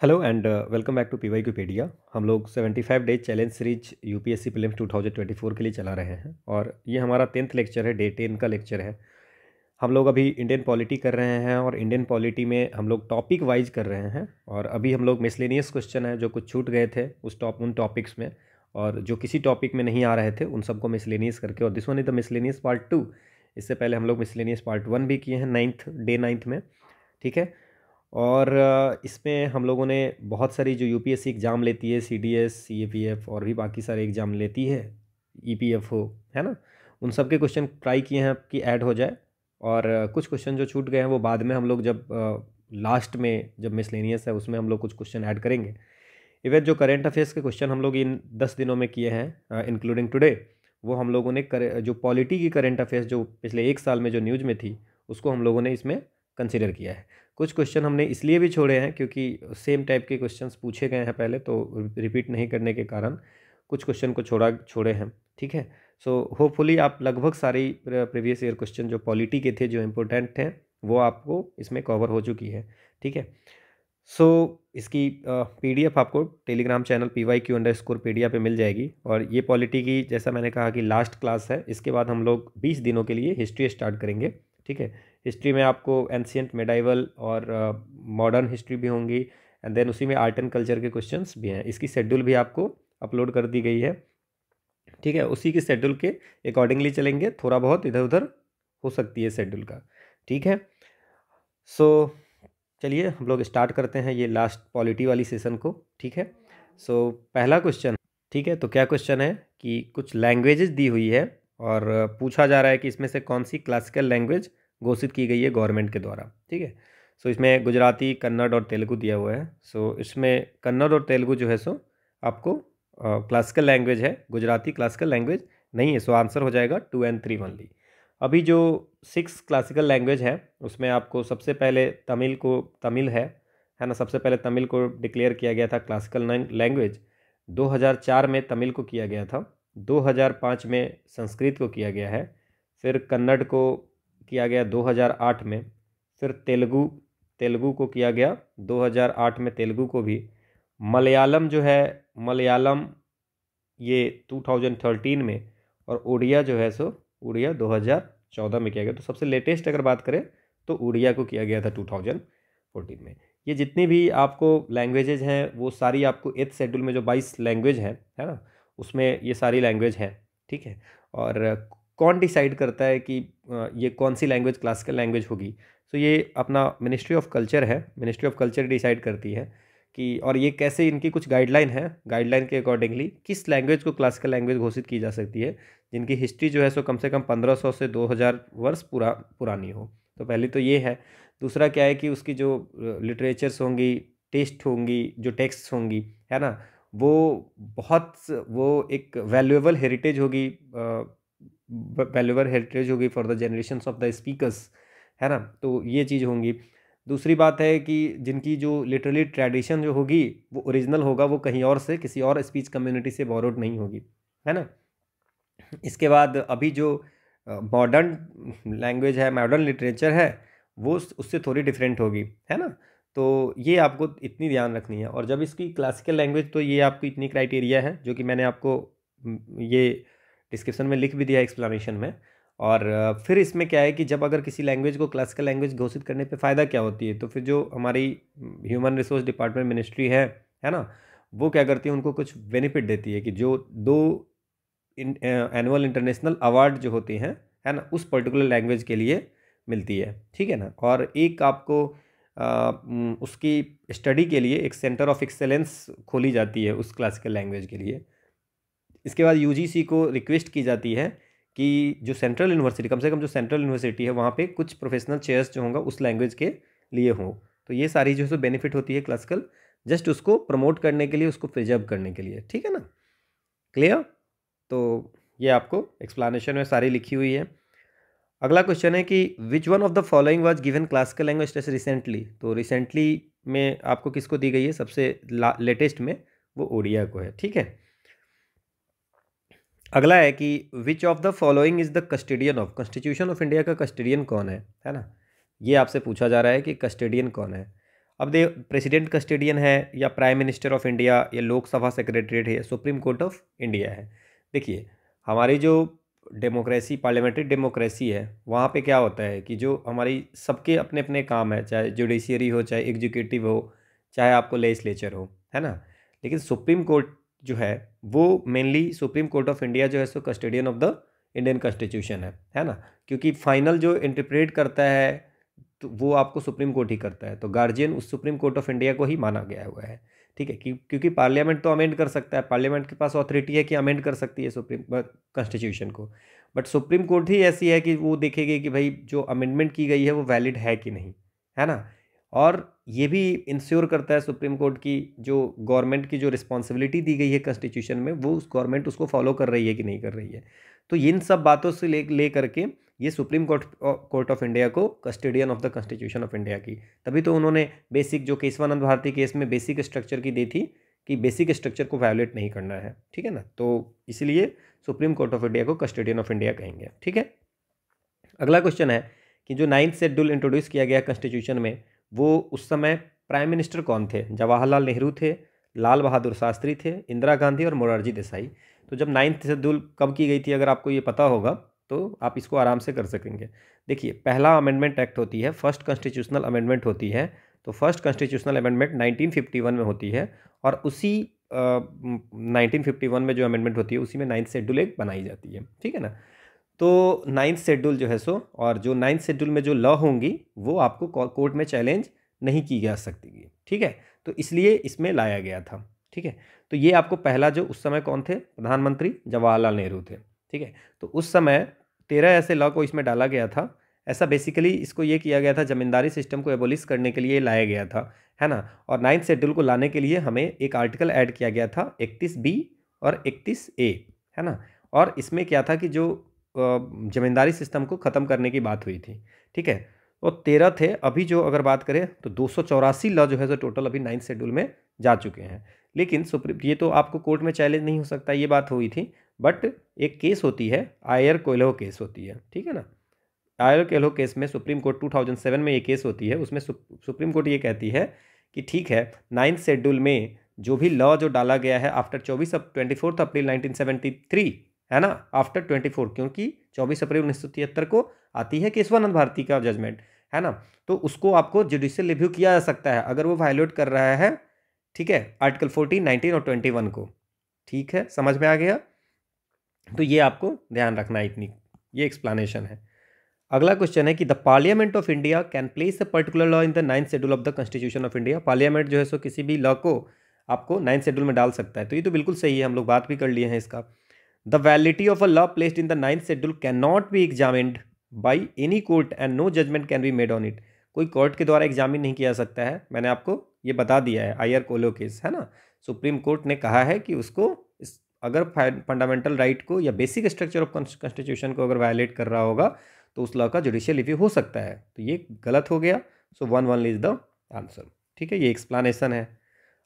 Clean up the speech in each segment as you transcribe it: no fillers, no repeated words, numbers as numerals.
Hello and welcome back to PYQpedia. हम लोग 75 days challenge series UPSC prelims 2024 के लिए चला रहे हैं और ये हमारा 10th लेक्चर है, डे 10 का लेक्चर है। हम लोग अभी इंडियन पॉलिटी कर रहे हैं और इंडियन पॉलिटी में हम लोग टॉपिक वाइज कर रहे हैं और अभी हम लोग मिसलेनियस क्वेश्चन है जो कुछ छूट गए थे उन टॉपिक्स में, और जो किसी टॉपिक में नहीं आ रहे थे उन सबको मिसलेनियस करके, और this one is the miscellaneous part 2। इससे पहले हम लोग मिसलेनियस पार्ट 1 भी किए हैं डे 9 में, ठीक है। और इसमें हम लोगों ने बहुत सारी जो यूपीएससी एग्ज़ाम लेती है, सीडीएस, सीएपीएफ और भी बाकी सारे एग्ज़ाम लेती है, ईपीएफओ, है ना, उन सब के क्वेश्चन ट्राई किए हैं कि ऐड हो जाए। और कुछ क्वेश्चन जो छूट गए हैं वो बाद में हम लोग जब लास्ट में जब मिसलेनियस है उसमें हम लोग कुछ क्वेश्चन ऐड करेंगे। इवन जो करेंट अफेयर्स के क्वेश्चन हम लोग इन 10 दिनों में किए हैं इंक्लूडिंग टुडे, वो हम लोगों ने जो पॉलिटी की करेंट अफेयर्स जो पिछले एक साल में जो न्यूज़ में थी उसको हम लोगों ने इसमें कंसिडर किया है। कुछ क्वेश्चन हमने इसलिए भी छोड़े हैं क्योंकि सेम टाइप के क्वेश्चंस पूछे गए हैं पहले, तो रिपीट नहीं करने के कारण कुछ क्वेश्चन को छोड़े हैं, ठीक है। सो होपफुली आप लगभग सारी प्रीवियस ईयर क्वेश्चन जो पॉलिटी के थे जो इम्पोर्टेंट हैं वो आपको इसमें कवर हो चुकी है, ठीक है। सो इसकी पीडीएफ आपको टेलीग्राम चैनल PYQ_Pedia पे मिल जाएगी। और ये पॉलिटी की, जैसा मैंने कहा कि लास्ट क्लास है, इसके बाद हम लोग 20 दिनों के लिए हिस्ट्री स्टार्ट करेंगे, ठीक है। हिस्ट्री में आपको एंशियंट, मेडाइवल और मॉडर्न हिस्ट्री भी होंगी, एंड देन उसी में आर्ट एंड कल्चर के क्वेश्चंस भी हैं। इसकी शेड्यूल भी आपको अपलोड कर दी गई है, ठीक है। उसी के शेड्यूल के अकॉर्डिंगली चलेंगे, थोड़ा बहुत इधर उधर हो सकती है शेड्यूल का, ठीक है। सो चलिए हम लोग स्टार्ट करते हैं ये लास्ट पॉलिटी वाली सेशन को, ठीक है। सो पहला क्वेश्चन, ठीक है, तो क्या क्वेश्चन है कि कुछ लैंग्वेजेस दी हुई है और पूछा जा रहा है कि इसमें से कौन सी क्लासिकल लैंग्वेज घोषित की गई है गवर्नमेंट के द्वारा, ठीक है। सो इसमें गुजराती, कन्नड़ और तेलुगु दिया हुआ है। सो इसमें कन्नड़ और तेलुगु जो है सो आपको क्लासिकल लैंग्वेज है, गुजराती क्लासिकल लैंग्वेज नहीं है। सो आंसर हो जाएगा 2 and 3 ओनली। अभी जो 6 क्लासिकल लैंग्वेज है उसमें आपको सबसे पहले तमिल है ना, सबसे पहले तमिल को डिक्लेयर किया गया था क्लासिकल लैंग्वेज। 2004 में तमिल को किया गया था, 2005 में संस्कृत को किया गया है, फिर कन्नड़ को किया गया 2008 में, फिर तेलुगु को किया गया 2008 में, तेलुगु को भी। मलयालम जो है, मलयालम ये 2013 में, और उड़िया जो है सो उड़िया 2014 में किया गया। तो सबसे लेटेस्ट अगर बात करें तो उड़िया को किया गया था 2014 में। ये जितनी भी आपको लैंग्वेजेज हैं वो सारी आपको 8th शेड्यूल में जो 22 लैंग्वेज है ना, उसमें ये सारी लैंग्वेज हैं, ठीक है। और कौन डिसाइड करता है कि ये कौन सी लैंग्वेज क्लासिकल लैंग्वेज होगी? तो ये अपना मिनिस्ट्री ऑफ कल्चर है, मिनिस्ट्री ऑफ कल्चर डिसाइड करती है कि, और ये कैसे, इनकी कुछ गाइडलाइन है, गाइडलाइन के अकॉर्डिंगली किस लैंग्वेज को क्लासिकल लैंग्वेज घोषित की जा सकती है जिनकी हिस्ट्री जो है सो कम से कम 1500 से 2000 वर्ष पुरानी हो। तो पहले तो ये है। दूसरा क्या है कि उसकी जो लिटरेचर्स होंगी, टेस्ट होंगी, जो टेक्स्ट होंगी, है ना, वो एक वैल्यूएबल हेरिटेज होगी for the generations of the speakers, है ना। तो ये चीज़ होंगी। दूसरी बात है कि जिनकी जो लिटरली ट्रेडिशन जो होगी वो ओरिजिनल होगा, वो कहीं और से, किसी और स्पीच कम्युनिटी से बोरोड नहीं होगी, है ना। इसके बाद अभी जो मॉडर्न लैंग्वेज है, मॉडर्न लिटरेचर है, वो उससे थोड़ी डिफरेंट होगी, है ना। तो ये आपको इतनी ध्यान रखनी है। और जब इसकी क्लासिकल लैंग्वेज, तो ये आपकी इतनी क्राइटेरिया है जो कि मैंने आपको ये डिस्क्रिप्शन में लिख भी दिया एक्सप्लेनेशन में। और फिर इसमें क्या है कि जब अगर किसी लैंग्वेज को क्लासिकल लैंग्वेज घोषित करने पे फ़ायदा क्या होती है, तो फिर जो हमारी ह्यूमन रिसोर्स डिपार्टमेंट मिनिस्ट्री है ना, वो क्या करती है, उनको कुछ बेनिफिट देती है कि जो 2 एनुअल इंटरनेशनल अवार्ड जो होती हैं, है ना, उस पर्टिकुलर लैंग्वेज के लिए मिलती है, ठीक है ना। और एक आपको उसकी स्टडी के लिए एक सेंटर ऑफ एक्सेलेंस खोली जाती है उस क्लासिकल लैंग्वेज के लिए। इसके बाद यूजीसी को रिक्वेस्ट की जाती है कि जो सेंट्रल यूनिवर्सिटी, कम से कम जो सेंट्रल यूनिवर्सिटी है वहाँ पे कुछ प्रोफेशनल चेयर्स जो होंगे उस लैंग्वेज के लिए हों। तो ये सारी जो है बेनिफिट होती है क्लासिकल, जस्ट उसको प्रमोट करने के लिए, उसको प्रिजर्व करने के लिए, ठीक है ना। क्लियर? तो ये आपको एक्सप्लेनेशन में सारी लिखी हुई है। अगला क्वेश्चन है कि which one of the following was given classical language test recently. तो रिसेंटली में आपको किसको दी गई है? सबसे लेटेस्ट में वो ओडिया को है, ठीक है। अगला है कि which of the following is the custodian of, constitution of India का कस्टोडियन कौन है ना। ये आपसे पूछा जा रहा है कि कस्टोडियन कौन है। अब दे प्रेसिडेंट कस्टोडियन है या प्राइम मिनिस्टर ऑफ इंडिया या लोकसभा सेक्रेटरीट है, सुप्रीम कोर्ट ऑफ इंडिया है। देखिए हमारी जो डेमोक्रेसी, पार्लियामेंट्री डेमोक्रेसी है, वहाँ पे क्या होता है कि जो हमारी सबके अपने अपने काम है, चाहे जुडिशियरी हो, चाहे एग्जीक्यूटिव हो, चाहे आपको लेजिस्लेचर हो, है ना। लेकिन सुप्रीम कोर्ट जो है वो mainly, supreme court of India जो है so custodian of the Indian constitution है ना। क्योंकि फाइनल जो इंटरप्रेट करता है तो वो आपको सुप्रीम कोर्ट ही करता है, तो गार्जियन उस सुप्रीम कोर्ट ऑफ इंडिया को ही माना गया हुआ है। ठीक है, क्योंकि पार्लियामेंट तो अमेंड कर सकता है, पार्लियामेंट के पास ऑथोरिटी है कि अमेंड कर सकती है सुप्रीम कॉन्स्टिट्यूशन को, बट सुप्रीम कोर्ट ही ऐसी है कि वो देखेगी कि भाई जो अमेंडमेंट की गई है वो वैलिड है कि नहीं, है ना। और ये भी इंश्योर करता है सुप्रीम कोर्ट की जो गवर्नमेंट की जो रिस्पॉन्सिबिलिटी दी गई है कॉन्स्टिट्यूशन में, वो उस गवर्नमेंट उसको फॉलो कर रही है कि नहीं कर रही है। तो इन सब बातों से ले करके ये सुप्रीम कोर्ट ऑफ इंडिया को custodian of the constitution of India की, तभी तो उन्होंने बेसिक जो केशवानंद भारती केस में बेसिक स्ट्रक्चर की दी थी कि बेसिक स्ट्रक्चर को वायोलेट नहीं करना है, ठीक है ना। तो इसलिए सुप्रीम कोर्ट ऑफ इंडिया को कस्टोडियन ऑफ इंडिया कहेंगे, ठीक है। अगला क्वेश्चन है कि जो 9th शेड्यूल इंट्रोड्यूस किया गया कॉन्स्टिट्यूशन में, वो उस समय प्राइम मिनिस्टर कौन थे? जवाहरलाल नेहरू थे, लाल बहादुर शास्त्री थे, इंदिरा गांधी और मोरारजी देसाई। तो जब 9th शेड्यूल कब की गई थी, अगर आपको ये पता होगा तो आप इसको आराम से कर सकेंगे। देखिए पहला अमेंडमेंट एक्ट होती है, फर्स्ट कॉन्स्टिट्यूशनल अमेंडमेंट होती है। तो फर्स्ट कॉन्स्टिट्यूशनल अमेंडमेंट 1951 में होती है, और उसी 1951 में जो अमेंडमेंट होती है उसी में 9th शेड्यूल एक बनाई जाती है, ठीक है ना। तो 9th शेड्यूल जो है सो, और जो 9th शेड्यूल में जो लॉ होंगी वो आपको कोर्ट में चैलेंज नहीं की जा सकती, ठीक है। तो इसलिए इसमें लाया गया था, ठीक है। तो ये आपको पहला, जो उस समय कौन थे प्रधानमंत्री, जवाहरलाल नेहरू थे, ठीक है। तो उस समय 13 ऐसे लॉ को इसमें डाला गया था। ऐसा बेसिकली इसको ये किया गया था, जमींदारी सिस्टम को एबोलिश करने के लिए लाया गया था, है ना। और 9th शेड्यूल को लाने के लिए हमें एक आर्टिकल ऐड किया गया था 31B और 31A, है ना। और इसमें क्या था कि जो जमींदारी सिस्टम को ख़त्म करने की बात हुई थी, ठीक है। और 13 थे। अभी जो अगर बात करें तो 284 लॉ जो है जो टोटल अभी 9th शेड्यूल में जा चुके हैं। लेकिन सुप्रीम, ये तो आपको कोर्ट में चैलेंज नहीं हो सकता, ये बात हुई थी, बट एक केस होती है, आयर कोयलो केस होती है, ठीक है ना। आयर कोयलो केस में सुप्रीम कोर्ट 2007 में ये केस होती है, उसमें सुप्रीम कोर्ट ये कहती है कि ठीक है 9th शेड्यूल में जो भी लॉ जो डाला गया है आफ्टर 24 अप्रैल 1973, है ना, आफ्टर 24, क्योंकि 24 अप्रैल 1973 को आती है केशवानंद भारती का जजमेंट, है ना। तो उसको आपको जुडिशियल रिव्यू किया जा सकता है अगर वो वायलेट कर रहा है, ठीक है, आर्टिकल 14, 19 और 21 को, ठीक है, समझ में आ गया। तो ये आपको ध्यान रखना है, इतनी ये एक्सप्लेनेशन है। अगला क्वेश्चन है कि the parliament of India can place a particular law in the 9th schedule of the constitution of India. Parliament जो है सो किसी भी लॉ को आपको 9th शेड्यूल में डाल सकता है, तो ये तो बिल्कुल सही है, हम लोग बात भी कर लिए हैं इसका। The validity of a law placed in the 9th schedule can not be examined by any court and no judgment can be made on it. कोई कोर्ट के द्वारा एग्जामिन नहीं किया सकता है, मैंने आपको ये बता दिया है, आयर कोलो केस, है ना। सुप्रीम कोर्ट ने कहा है कि उसको अगर फंडामेंटल राइट को या बेसिक स्ट्रक्चर ऑफ कॉन्स्टिट्यूशन को अगर वायलेट कर रहा होगा तो उस लॉ का जुडिशियल रिव्यू हो सकता है। तो ये गलत हो गया, सो 1 इज द आंसर, ठीक है, ये एक्सप्लेनेशन है।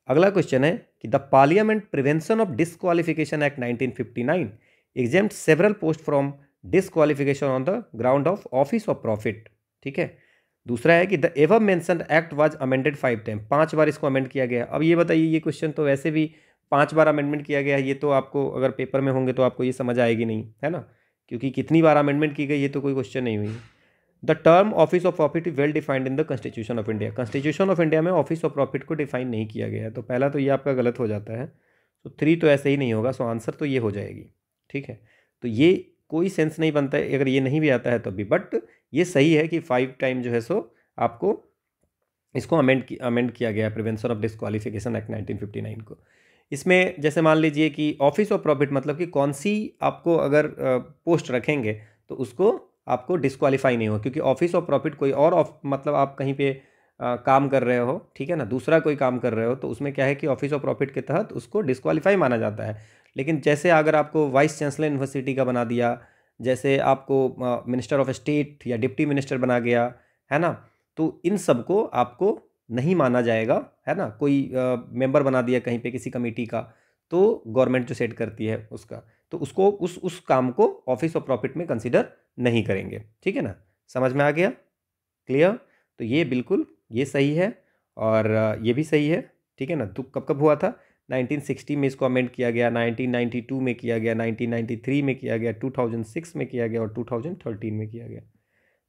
अगला क्वेश्चन है कि the parliament prevention of disqualification act 1959 exempt several post from disqualification on the ground of office of profit, ठीक है। दूसरा है कि the ever mentioned act was amended 5 time, 5 बार इसको अमेंड किया गया। अब ये बताइए, ये क्वेश्चन तो वैसे भी 5 बार अमेंडमेंट किया गया है, ये तो आपको अगर पेपर में होंगे तो आपको ये समझ आएगी नहीं, है ना, क्योंकि कितनी बार अमेंडमेंट की गई ये तो कोई क्वेश्चन नहीं हुई। The term office of profit well defined in the constitution of India. Constitution of India में ऑफिस ऑफ प्रॉफिट को डिफाइन नहीं किया गया है, तो पहला तो ये आपका गलत हो जाता है। तो 3 तो ऐसे ही नहीं होगा, सो आंसर तो ये हो जाएगी, ठीक है। तो ये कोई सेंस नहीं बनता है अगर ये नहीं भी आता है तो भी, बट ये सही है कि 5 टाइम जो है सो आपको इसको अमेंड किया गया, प्रिवेंशन ऑफ डिसक्वालिफिकेशन एक्ट 1959 को। इसमें जैसे मान लीजिए कि ऑफिस ऑफ प्रॉफिट मतलब कि कौन सी आपको अगर पोस्ट रखेंगे तो उसको आपको डिस्क्वालीफाई नहीं हो, क्योंकि ऑफिस ऑफ प्रॉफिट कोई और मतलब आप कहीं पे काम कर रहे हो, ठीक है ना, दूसरा कोई काम कर रहे हो, तो उसमें क्या है कि ऑफिस ऑफ प्रॉफिट के तहत उसको डिस्क्वालीफाई माना जाता है। लेकिन जैसे अगर आपको वाइस चांसलर यूनिवर्सिटी का बना दिया, जैसे आपको मिनिस्टर ऑफ स्टेट या डिप्टी मिनिस्टर बना गया, है ना, तो इन सब को आपको नहीं माना जाएगा, है ना। कोई मेंबर बना दिया कहीं पे किसी कमेटी का, तो गवर्नमेंट जो सेट करती है उसका, तो उसको उस काम को ऑफिस ऑफ प्रॉफिट में कंसीडर नहीं करेंगे, ठीक है ना, समझ में आ गया, क्लियर। तो ये बिल्कुल ये सही है। और ये भी सही है, ठीक है ना। तो कब कब हुआ था? 1960 में इसको अमेंड किया गया, 1992 में किया गया, 1993 में किया गया, 2006 में किया गया और 2013 में किया गया,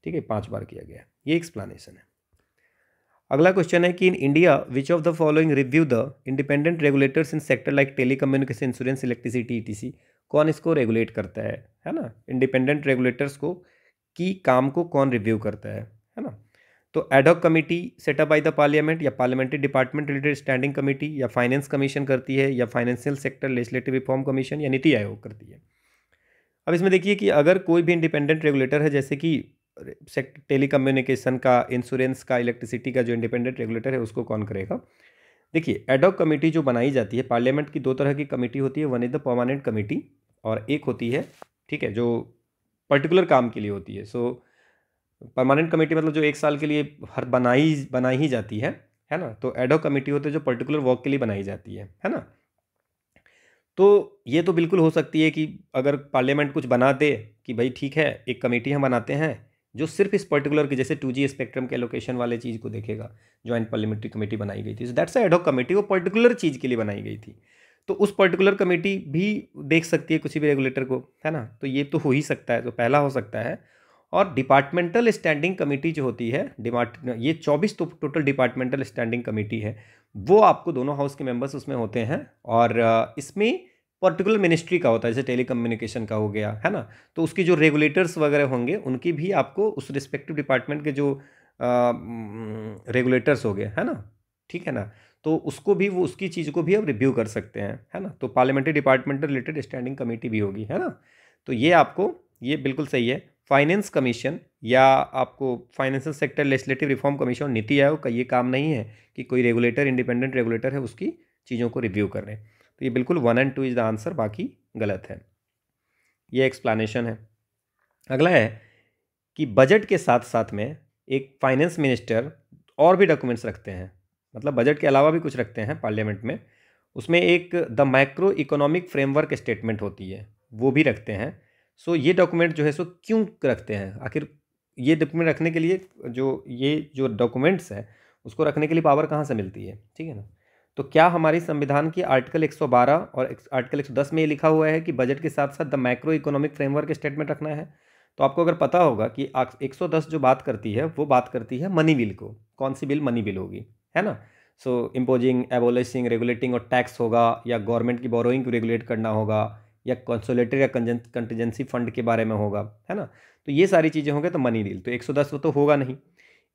ठीक है, 5 बार किया गया। ये एक्सप्लेनेशन है। अगला क्वेश्चन है कि in India which of the following review the independent regulators in sector like telecommunication, insurance, electricity, etc. कौन इसको रेगुलेट करता है ना? इंडिपेंडेंट रेगुलेटर्स को की काम को कौन रिव्यू करता है ना? तो ad hoc committee set up by the parliament, या parliamentary department related standing committee, या फाइनेंस कमीशन करती है, या financial sector legislative reform commission, या नीति आयोग करती है। अब इसमें देखिए कि अगर कोई भी इंडिपेंडेंट रेगुलेटर है, जैसे कि टेलीकम्युनिकेशन का, इंश्योरेंस का, इलेक्ट्रिसिटी का जो इंडिपेंडेंट रेगुलेटर है, उसको कौन करेगा? देखिए, एडहॉक कमेटी जो बनाई जाती है, पार्लियामेंट की 2 तरह की कमेटी होती है। One is the permanent committee और एक होती है, ठीक है, जो पर्टिकुलर काम के लिए होती है। सो परमानेंट कमेटी मतलब जो 1 साल के लिए हर बनाई ही जाती है ना। तो एडहॉक कमेटी होती है जो पर्टिकुलर वर्क के लिए बनाई जाती है ना। तो ये तो बिल्कुल हो सकती है कि अगर पार्लियामेंट कुछ बना दे कि भाई ठीक है, एक कमेटी हम बनाते हैं जो सिर्फ इस पर्टिकुलर की, जैसे 2G स्पेक्ट्रम के एलोकेशन वाले चीज़ को देखेगा, ज्वाइंट पार्लियामेंट्री कमेटी बनाई गई थी। So that's ad hoc committee, वो पर्टिकुलर चीज़ के लिए बनाई गई थी। तो उस पर्टिकुलर कमेटी भी देख सकती है किसी भी रेगुलेटर को, है ना। तो ये तो हो ही सकता है, तो पहला हो सकता है। और डिपार्टमेंटल स्टैंडिंग कमेटी जो होती है, ये 24 तो टोटल डिपार्टमेंटल स्टैंडिंग कमेटी है, वो आपको दोनों हाउस के मेंबर्स उसमें होते हैं। और इसमें पर्टिकुलर मिनिस्ट्री का होता है, जैसे टेलीकम्युनिकेशन का हो गया, है ना। तो उसकी जो रेगुलेटर्स वगैरह होंगे, उनकी भी आपको उस रिस्पेक्टिव डिपार्टमेंट के जो रेगुलेटर्स हो गए, है ना, ठीक है ना। तो उसको भी, वो उसकी चीज़ को भी आप रिव्यू कर सकते हैं, है ना। तो parliamentary department related standing committee भी होगी, है ना। तो ये आपको, ये बिल्कुल सही है। फाइनेंस कमीशन या आपको financial sector legislative reform commission, NITI Aayog का ये काम नहीं है कि कोई रेगुलेटर, इंडिपेंडेंट रेगुलेटर है, उसकी चीज़ों को रिव्यू कर रहे हैं। तो ये बिल्कुल 1 और 2 इज द आंसर, बाकी गलत है। ये एक्सप्लेनेशन है। अगला है कि बजट के साथ साथ में एक फाइनेंस मिनिस्टर और भी डॉक्यूमेंट्स रखते हैं, मतलब बजट के अलावा भी कुछ रखते हैं पार्लियामेंट में। उसमें एक the macro economic framework statement होती है, वो भी रखते हैं। सो ये डॉक्यूमेंट जो है सो क्यों रखते हैं आखिर? ये डॉक्यूमेंट रखने के लिए, जो डॉक्यूमेंट्स है उसको रखने के लिए पावर कहाँ से मिलती है, ठीक है ना। तो क्या हमारी संविधान की आर्टिकल 112 और आर्टिकल 110 में ये लिखा हुआ है कि बजट के साथ साथ the macro economic framework statement रखना है? तो आपको अगर पता होगा कि 110 जो बात करती है, वो बात करती है मनी बिल को। कौन सी बिल? मनी बिल होगी, है ना। सो इम्पोजिंग, एबोलिशिंग, रेगुलेटिंग और टैक्स होगा, या गवर्नमेंट की बोरोइंग को रेगुलेट करना होगा, या कंसोलिडेटेड या कंटीजेंसी फंड के बारे में होगा, है ना। तो ये सारी चीज़ें होंगे तो मनी बिल। तो 110 तो होगा नहीं।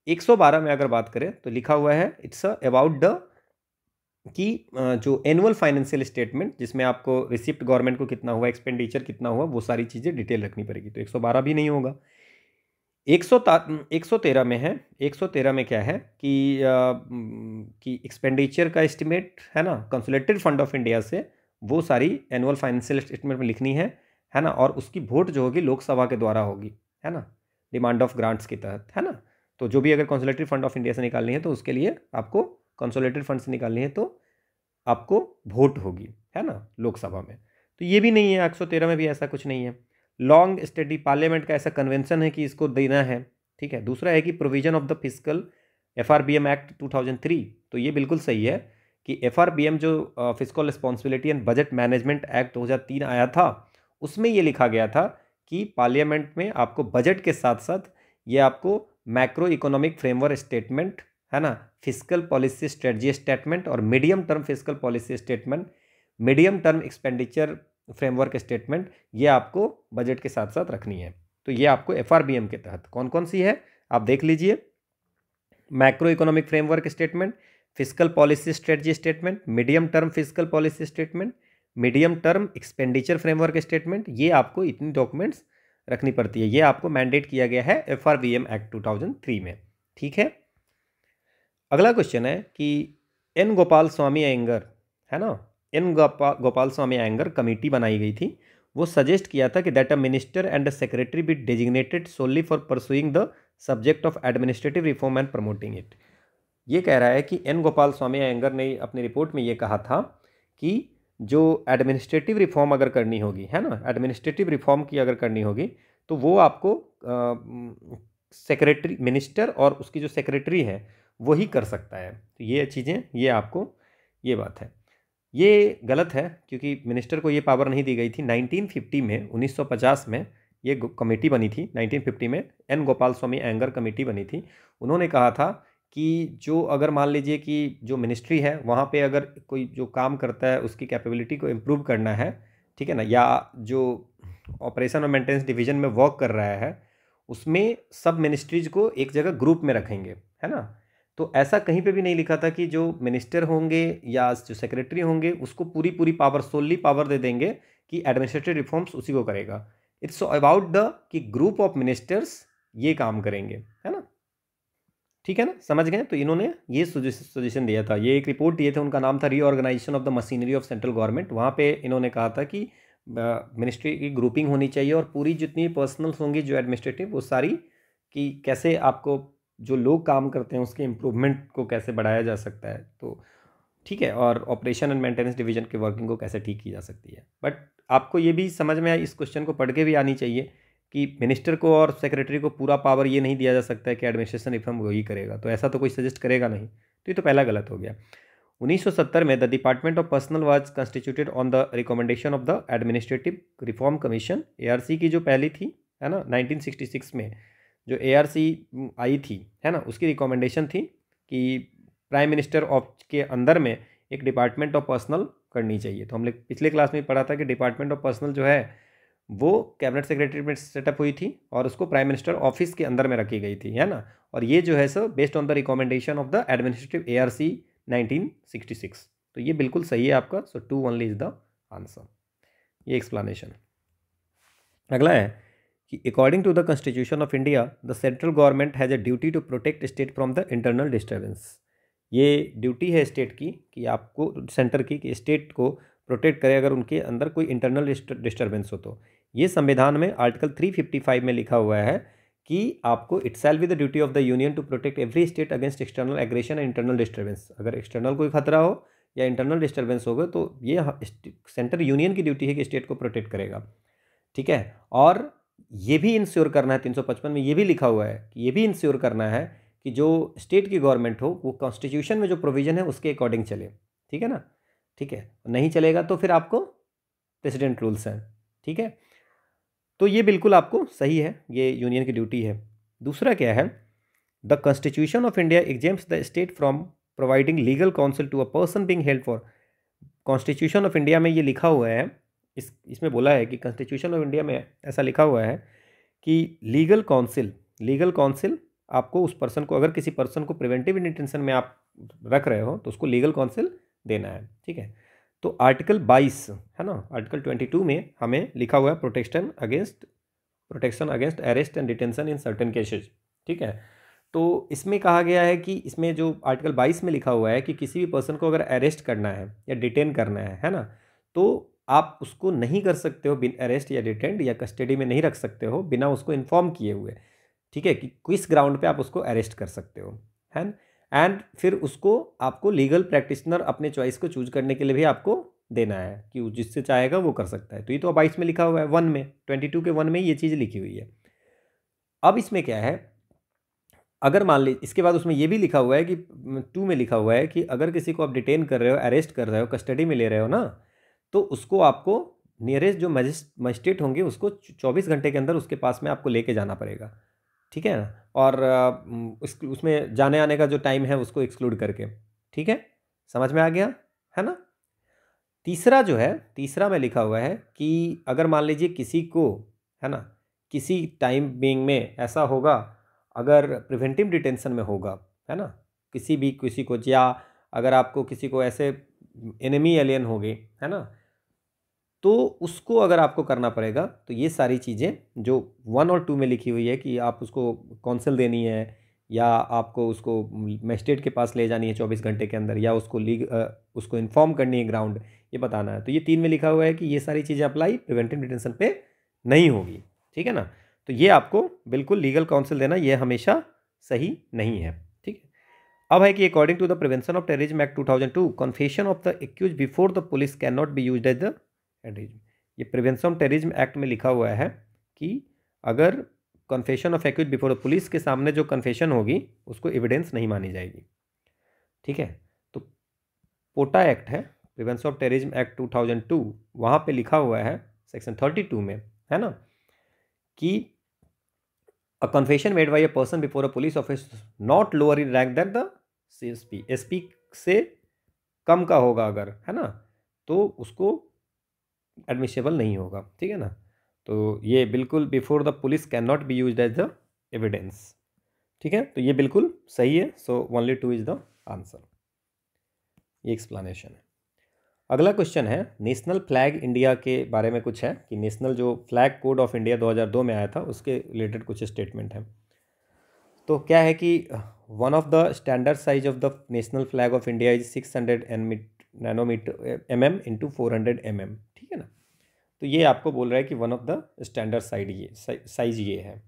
112 में अगर बात करें तो लिखा हुआ है इट्स अबाउट द कि जो एनुअल फाइनेंशियल स्टेटमेंट, जिसमें आपको रिसिप्ट गवर्नमेंट को कितना हुआ, एक्सपेंडिचर कितना हुआ, वो सारी चीज़ें डिटेल रखनी पड़ेगी। तो 112 भी नहीं होगा। 113 में है। 113 में क्या है कि एक्सपेंडिचर का एस्टिमेट, है ना, कंसोलिडेटेड फंड ऑफ इंडिया से वो सारी एनुअल फाइनेंशियल स्टेटमेंट में लिखनी है ना। और उसकी वोट जो होगी लोकसभा के द्वारा होगी, है ना, डिमांड ऑफ ग्रांट्स के तहत, है ना। तो जो भी अगर कंसोलिडेटेड फंड ऑफ इंडिया से निकालनी है तो उसके लिए आपको, कंसोलिडेटेड फंड से निकालनी है तो आपको वोट होगी, है ना, लोकसभा में। तो ये भी नहीं है, 113 में भी ऐसा कुछ नहीं है। लॉन्ग स्टडी पार्लियामेंट का ऐसा कन्वेंशन है कि इसको देना है, ठीक है। दूसरा है कि provision of the fiscal FRBM act 2003, तो ये बिल्कुल सही है कि FRBM जो fiscal responsibility and budget management act 2003 आया था, उसमें ये लिखा गया था कि पार्लियामेंट में आपको बजट के साथ साथ ये आपको मैक्रो इकोनॉमिक फ्रेमवर्क स्टेटमेंट, है ना, फिस्कल पॉलिसी स्ट्रेटजी स्टेटमेंट और medium term fiscal policy statement, medium term expenditure framework statement, ये आपको बजट के साथ साथ रखनी है। तो ये आपको FRBM के तहत कौन कौन सी है आप देख लीजिए। Macro economic framework statement, fiscal policy strategy statement, medium term fiscal policy statement, medium term expenditure framework statement, ये आपको इतनी डॉक्यूमेंट्स रखनी पड़ती है। ये आपको मैंडेट किया गया है FRBM एक्ट 2003 में, ठीक है। अगला क्वेश्चन है कि N गोपाल स्वामी अयंगर, है ना, N Gopalaswami Ayyangar committee बनाई गई थी। वो सजेस्ट किया था कि that a minister and a secretary be designated solely for pursuing the subject of administrative reform and promoting it. ये कह रहा है कि N गोपाल स्वामी अयंगर ने अपनी रिपोर्ट में ये कहा था कि जो एडमिनिस्ट्रेटिव रिफॉर्म अगर करनी होगी, है ना, एडमिनिस्ट्रेटिव रिफॉर्म की अगर करनी होगी तो वो आपको सेक्रेटरी, मिनिस्टर और उसकी जो सेक्रेटरी है वही कर सकता है। तो ये चीज़ें, ये आपको ये बात है, ये गलत है, क्योंकि मिनिस्टर को ये पावर नहीं दी गई थी। 1950 में, 1950 में ये कमेटी बनी थी। 1950 में N Gopal Swami anger committee बनी थी। उन्होंने कहा था कि जो अगर मान लीजिए कि जो मिनिस्ट्री है वहाँ पे अगर कोई जो काम करता है उसकी कैपेबिलिटी को इम्प्रूव करना है, ठीक है ना, या जो ऑपरेशन और मेंटेनेंस डिवीजन में वर्क कर रहा है उसमें सब मिनिस्ट्रीज को एक जगह ग्रुप में रखेंगे, है ना। तो ऐसा कहीं पे भी नहीं लिखा था कि जो मिनिस्टर होंगे या जो सेक्रेटरी होंगे उसको पूरी पूरी पावर, सोली पावर दे देंगे कि एडमिनिस्ट्रेटिव रिफॉर्म्स उसी को करेगा। इट्स अबाउट द कि ग्रुप ऑफ मिनिस्टर्स ये काम करेंगे, है ना। ठीक है ना, समझ गए। तो इन्होंने ये सजेशन दिया था, ये एक रिपोर्ट दिए थे, उनका नाम था reorganisation of the machinery of central government. वहाँ पे इन्होंने कहा था कि मिनिस्ट्री की ग्रुपिंग होनी चाहिए और पूरी जितनी पर्सनल्स होंगी जो एडमिनिस्ट्रेटिव, वो सारी कि कैसे आपको जो लोग काम करते हैं उसके इम्प्रूवमेंट को कैसे बढ़ाया जा सकता है, तो ठीक है, और ऑपरेशन एंड मेंटेनेंस डिवीजन की वर्किंग को कैसे ठीक की जा सकती है। बट आपको ये भी समझ में इस क्वेश्चन को पढ़ के भी आनी चाहिए कि मिनिस्टर को और सेक्रेटरी को पूरा पावर ये नहीं दिया जा सकता है कि एडमिनिस्ट्रेशन रिफॉर्म वही करेगा, तो ऐसा तो कोई सजेस्ट करेगा नहीं। तो ये तो पहला गलत हो गया। 1970 में the department of personal was constituted on the recommendation of the administrative reform commission, ARC की जो पहली थी, है ना, 1966 में जो एआरसी आई थी, है ना, उसकी रिकमेंडेशन थी कि प्राइम मिनिस्टर ऑफ के अंदर में एक डिपार्टमेंट ऑफ पर्सनल करनी चाहिए। तो हमने पिछले क्लास में पढ़ा था कि डिपार्टमेंट ऑफ पर्सनल जो है वो कैबिनेट सेक्रेटरी में सेटअप हुई थी और उसको प्राइम मिनिस्टर ऑफिस के अंदर में रखी गई थी, है ना। और ये जो है sir based on the recommendation of the administrative ARC 1966। तो ये बिल्कुल सही है आपका। So 2 only is the answer. ये एक्सप्लेनेशन। अगला है कि according to the constitution of India the central government has a duty to protect state from the internal disturbance. ये ड्यूटी है स्टेट की कि आपको, सेंटर की, कि स्टेट को प्रोटेक्ट करे अगर उनके अंदर कोई इंटरनल डिस्टर्बेंस हो। तो ये संविधान में आर्टिकल 355 में लिखा हुआ है कि आपको itself with the duty of the union to protect every state against external aggression and internal disturbance. अगर एक्सटर्नल कोई खतरा हो या इंटरनल डिस्टर्बेंस होगा तो ये सेंटर यूनियन की ड्यूटी है कि स्टेट को प्रोटेक्ट करेगा, ठीक है। और ये भी इंश्योर करना है, 355 में ये भी लिखा हुआ है कि ये भी इंश्योर करना है कि जो स्टेट की गवर्नमेंट हो वो कॉन्स्टिट्यूशन में जो प्रोविजन है उसके अकॉर्डिंग चले, ठीक है ना। ठीक है, नहीं चलेगा तो फिर आपको प्रेसिडेंट रूल्स हैं, ठीक है। तो ये बिल्कुल आपको सही है, ये यूनियन की ड्यूटी है। दूसरा क्या है, the constitution of India exempts the state from providing legal counsel to a person being held for. Constitution of India में ये लिखा हुआ है, इसमें बोला है कि कॉन्स्टिट्यूशन ऑफ इंडिया में ऐसा लिखा हुआ है कि लीगल काउंसिल आपको उस पर्सन को, अगर किसी पर्सन को प्रिवेंटिव डिटेंशन में आप रख रहे हो तो उसको लीगल काउंसिल देना है, ठीक है। तो आर्टिकल 22 है ना, आर्टिकल 22 में हमें लिखा हुआ है protection against arrest and detention in certain cases, ठीक है। तो इसमें कहा गया है कि इसमें जो आर्टिकल 22 में लिखा हुआ है कि किसी भी पर्सन को अगर अरेस्ट करना है या डिटेन करना है ना, तो आप उसको नहीं कर सकते हो बिन अरेस्ट या डिटेंड या कस्टडी में नहीं रख सकते हो बिना उसको इन्फॉर्म किए हुए, ठीक है, कि किस ग्राउंड पे आप उसको अरेस्ट कर सकते हो, है। एंड फिर उसको आपको लीगल प्रैक्टिशनर अपने चॉइस को चूज करने के लिए भी आपको देना है कि जिससे चाहेगा वो कर सकता है। तो ये तो 22 में लिखा हुआ है, 1 में 22 के 1 में ये चीज़ लिखी हुई है। अब इसमें क्या है, अगर मान लीजिए इसके बाद उसमें ये भी लिखा हुआ है कि 2 में लिखा हुआ है कि अगर किसी को आप डिटेन कर रहे हो, अरेस्ट कर रहे हो, कस्टडी में ले रहे हो ना, तो उसको आपको नियरेस्ट जो मजिस्ट्रेट होंगे उसको 24 घंटे के अंदर उसके पास में आपको लेके जाना पड़ेगा, ठीक है ना। और उसमें जाने आने का जो टाइम है उसको एक्सक्लूड करके, ठीक है, समझ में आ गया, है ना। तीसरा में लिखा हुआ है कि अगर मान लीजिए किसी को, है ना, किसी टाइम बीइंग में ऐसा होगा, अगर प्रिवेंटिव डिटेंशन में होगा, है ना, किसी को, या अगर आपको किसी को ऐसे एनिमी एलियन हो गए, है ना, तो उसको अगर आपको करना पड़ेगा तो ये सारी चीज़ें जो 1 और 2 में लिखी हुई है कि आप उसको काउंसिल देनी है या आपको उसको मजिस्ट्रेट के पास ले जानी है 24 घंटे के अंदर, या उसको इन्फॉर्म करनी है ग्राउंड, ये बताना है। तो ये 3 में लिखा हुआ है कि ये सारी चीज़ें अप्लाई प्रिवेंटिव डिटेंशन पे नहीं होगी, ठीक है ना। तो ये आपको बिल्कुल लीगल काउंसिल देना ये हमेशा सही नहीं है, ठीक है। अब है कि according to the prevention of terrorism act 2002 confession of the accuse before the police can not be used as the terrorism. ये प्रिवेंशन ऑफ टेररिज्म एक्ट में लिखा हुआ है कि अगर confession of accuse before police के सामने जो कन्फेशन होगी उसको एविडेंस नहीं मानी जाएगी, ठीक है। तो पोटा एक्ट है, प्रिवेंशन ऑफ टेररिज्म एक्ट 2002, वहाँ पे लिखा हुआ है सेक्शन 32 में, है ना, कि a confession made by a person before a police office not lower in rank than the CSP, SP से कम का होगा अगर, है ना, तो उसको एडमिसेबल नहीं होगा, ठीक है ना। तो ये बिल्कुल before the police can not be use as the evidence, ठीक है। तो ये बिल्कुल सही है। So only 2 is the answer. ये एक्सप्लेनेशन है। अगला क्वेश्चन है, नेशनल फ्लैग इंडिया के बारे में कुछ है कि नेशनल जो फ्लैग कोड ऑफ इंडिया 2002 में आया था उसके रिलेटेड कुछ स्टेटमेंट है। तो क्या है कि one of the standard size of the national flag of India is 600 nanometre mm into 400 mm, ठीक है ना। तो ये आपको बोल रहा है कि one of the standard size ये है।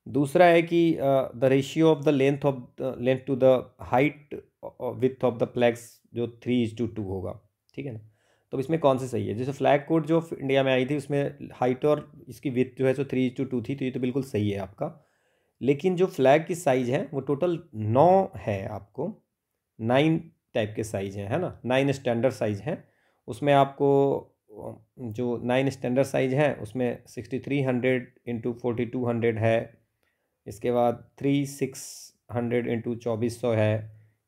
दूसरा है कि the ratio of the length to the height width of the flags जो 3:2 होगा, ठीक है ना। तो इसमें कौन सी सही है? जैसे फ्लैग कोड जो इंडिया में आई थी उसमें हाइट और इसकी विथ जो है सो 3:2 थी, तो ये तो बिल्कुल सही है आपका। लेकिन जो फ्लैग की साइज़ है वो टोटल 9 है, आपको 9 टाइप के साइज़ हैं, है ना, 9 स्टैंडर्ड साइज़ हैं। उसमें आपको जो 9 स्टैंडर्ड साइज़ है उसमें 6300 इंटू 4200 है, इसके बाद 3600 इंटू 2400 है,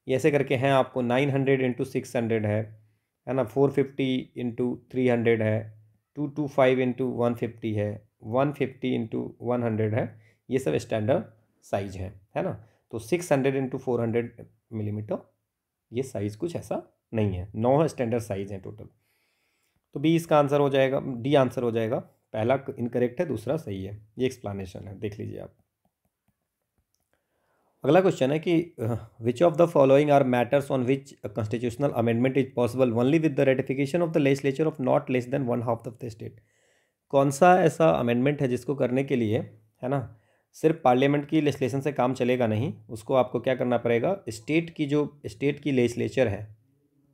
ये ऐसे करके हैं आपको। 900 इंटू 600 है ना, 450 इंटू 300 है, 225 इंटू 150 है, 150 इंटू 100 है। ये सब स्टैंडर्ड साइज है ना। तो 600 इंटू 400 मिलीमीटर ये साइज़ कुछ ऐसा नहीं है, 9 स्टैंडर्ड साइज हैं टोटल। तो बी इसका आंसर हो जाएगा, डी आंसर हो जाएगा। पहला इनकरेक्ट है, दूसरा सही है। ये एक्सप्लेनेशन है, देख लीजिए आप। अगला क्वेश्चन है कि which of the following are matters on which constitutional amendment is possible only with the ratification of the legislature of not less than 1/2 of the state. कौन सा ऐसा अमेंडमेंट है जिसको करने के लिए, है ना, सिर्फ पार्लियामेंट की लेजिस्लेशन से काम चलेगा नहीं, उसको आपको क्या करना पड़ेगा, स्टेट की जो स्टेट की लेजिस्लेचर है,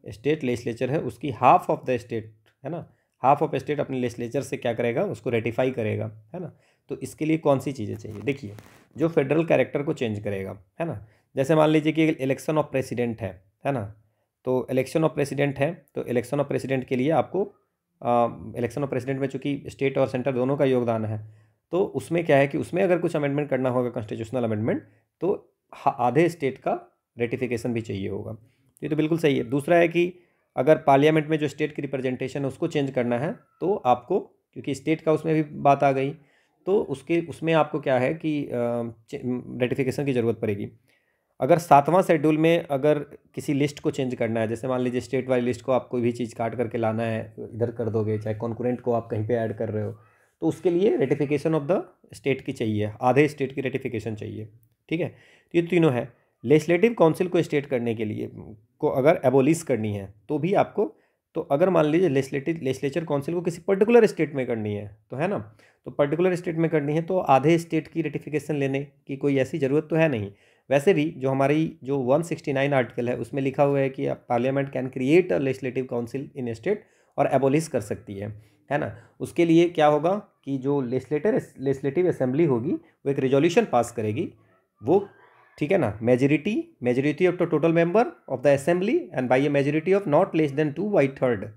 स्टेट लेजिस्लेचर है, उसकी हाफ ऑफ द स्टेट, है ना, हाफ ऑफ स्टेट अपने लेजिस्लेचर से क्या करेगा, उसको रेटिफाई करेगा, है ना। तो इसके लिए कौन सी चीज़ें चाहिए? देखिए, जो फेडरल कैरेक्टर को चेंज करेगा, है ना, जैसे मान लीजिए कि इलेक्शन ऑफ प्रेसिडेंट है ना, तो इलेक्शन ऑफ प्रेसिडेंट है, तो इलेक्शन ऑफ प्रेसिडेंट के लिए आपको इलेक्शन ऑफ प्रेसिडेंट में चूंकि स्टेट और सेंटर दोनों का योगदान है, तो उसमें क्या है कि उसमें अगर कुछ अमेंडमेंट करना होगा कॉन्स्टिट्यूशनल अमेंडमेंट, तो आधे स्टेट का रेटिफिकेशन भी चाहिए होगा। ये तो बिल्कुल सही है। दूसरा है कि अगर पार्लियामेंट में जो स्टेट की रिप्रेजेंटेशन है उसको चेंज करना है, तो आपको, क्योंकि स्टेट का उसमें भी बात आ गई, तो उसमें आपको क्या है कि रेटिफिकेशन की ज़रूरत पड़ेगी। अगर 7वां शेड्यूल में अगर किसी लिस्ट को चेंज करना है, जैसे मान लीजिए स्टेट वाली लिस्ट को आप कोई भी चीज़ काट करके लाना है, इधर कर दोगे, चाहे कॉन्कुरेंट को आप कहीं पे ऐड कर रहे हो, तो उसके लिए रेटिफिकेशन ऑफ द स्टेट की चाहिए, आधे स्टेट की रेटिफिकेशन चाहिए, ठीक है। तो ये तीनों है। लेजिस्लेटिव काउंसिल को स्टेट करने के लिए को अगर एबोलिश करनी है तो भी आपको, तो अगर मान लीजिए लेजिस्लेचर काउंसिल को किसी पर्टिकुलर स्टेट में करनी है, तो है ना, तो पर्टिकुलर स्टेट में करनी है तो आधे स्टेट की रेटिफिकेशन लेने की कोई ऐसी ज़रूरत तो है नहीं। वैसे भी जो हमारी जो 169 आर्टिकल है उसमें लिखा हुआ है कि parliament can create a legislative council in state और एबोलिश कर सकती है ना। उसके लिए क्या होगा कि जो लेजिस्लेटिव असेंबली होगी वो एक रिजोल्यूशन पास करेगी, वो, ठीक है ना, majority of the total member of the assembly and by A majority of not less then 2/3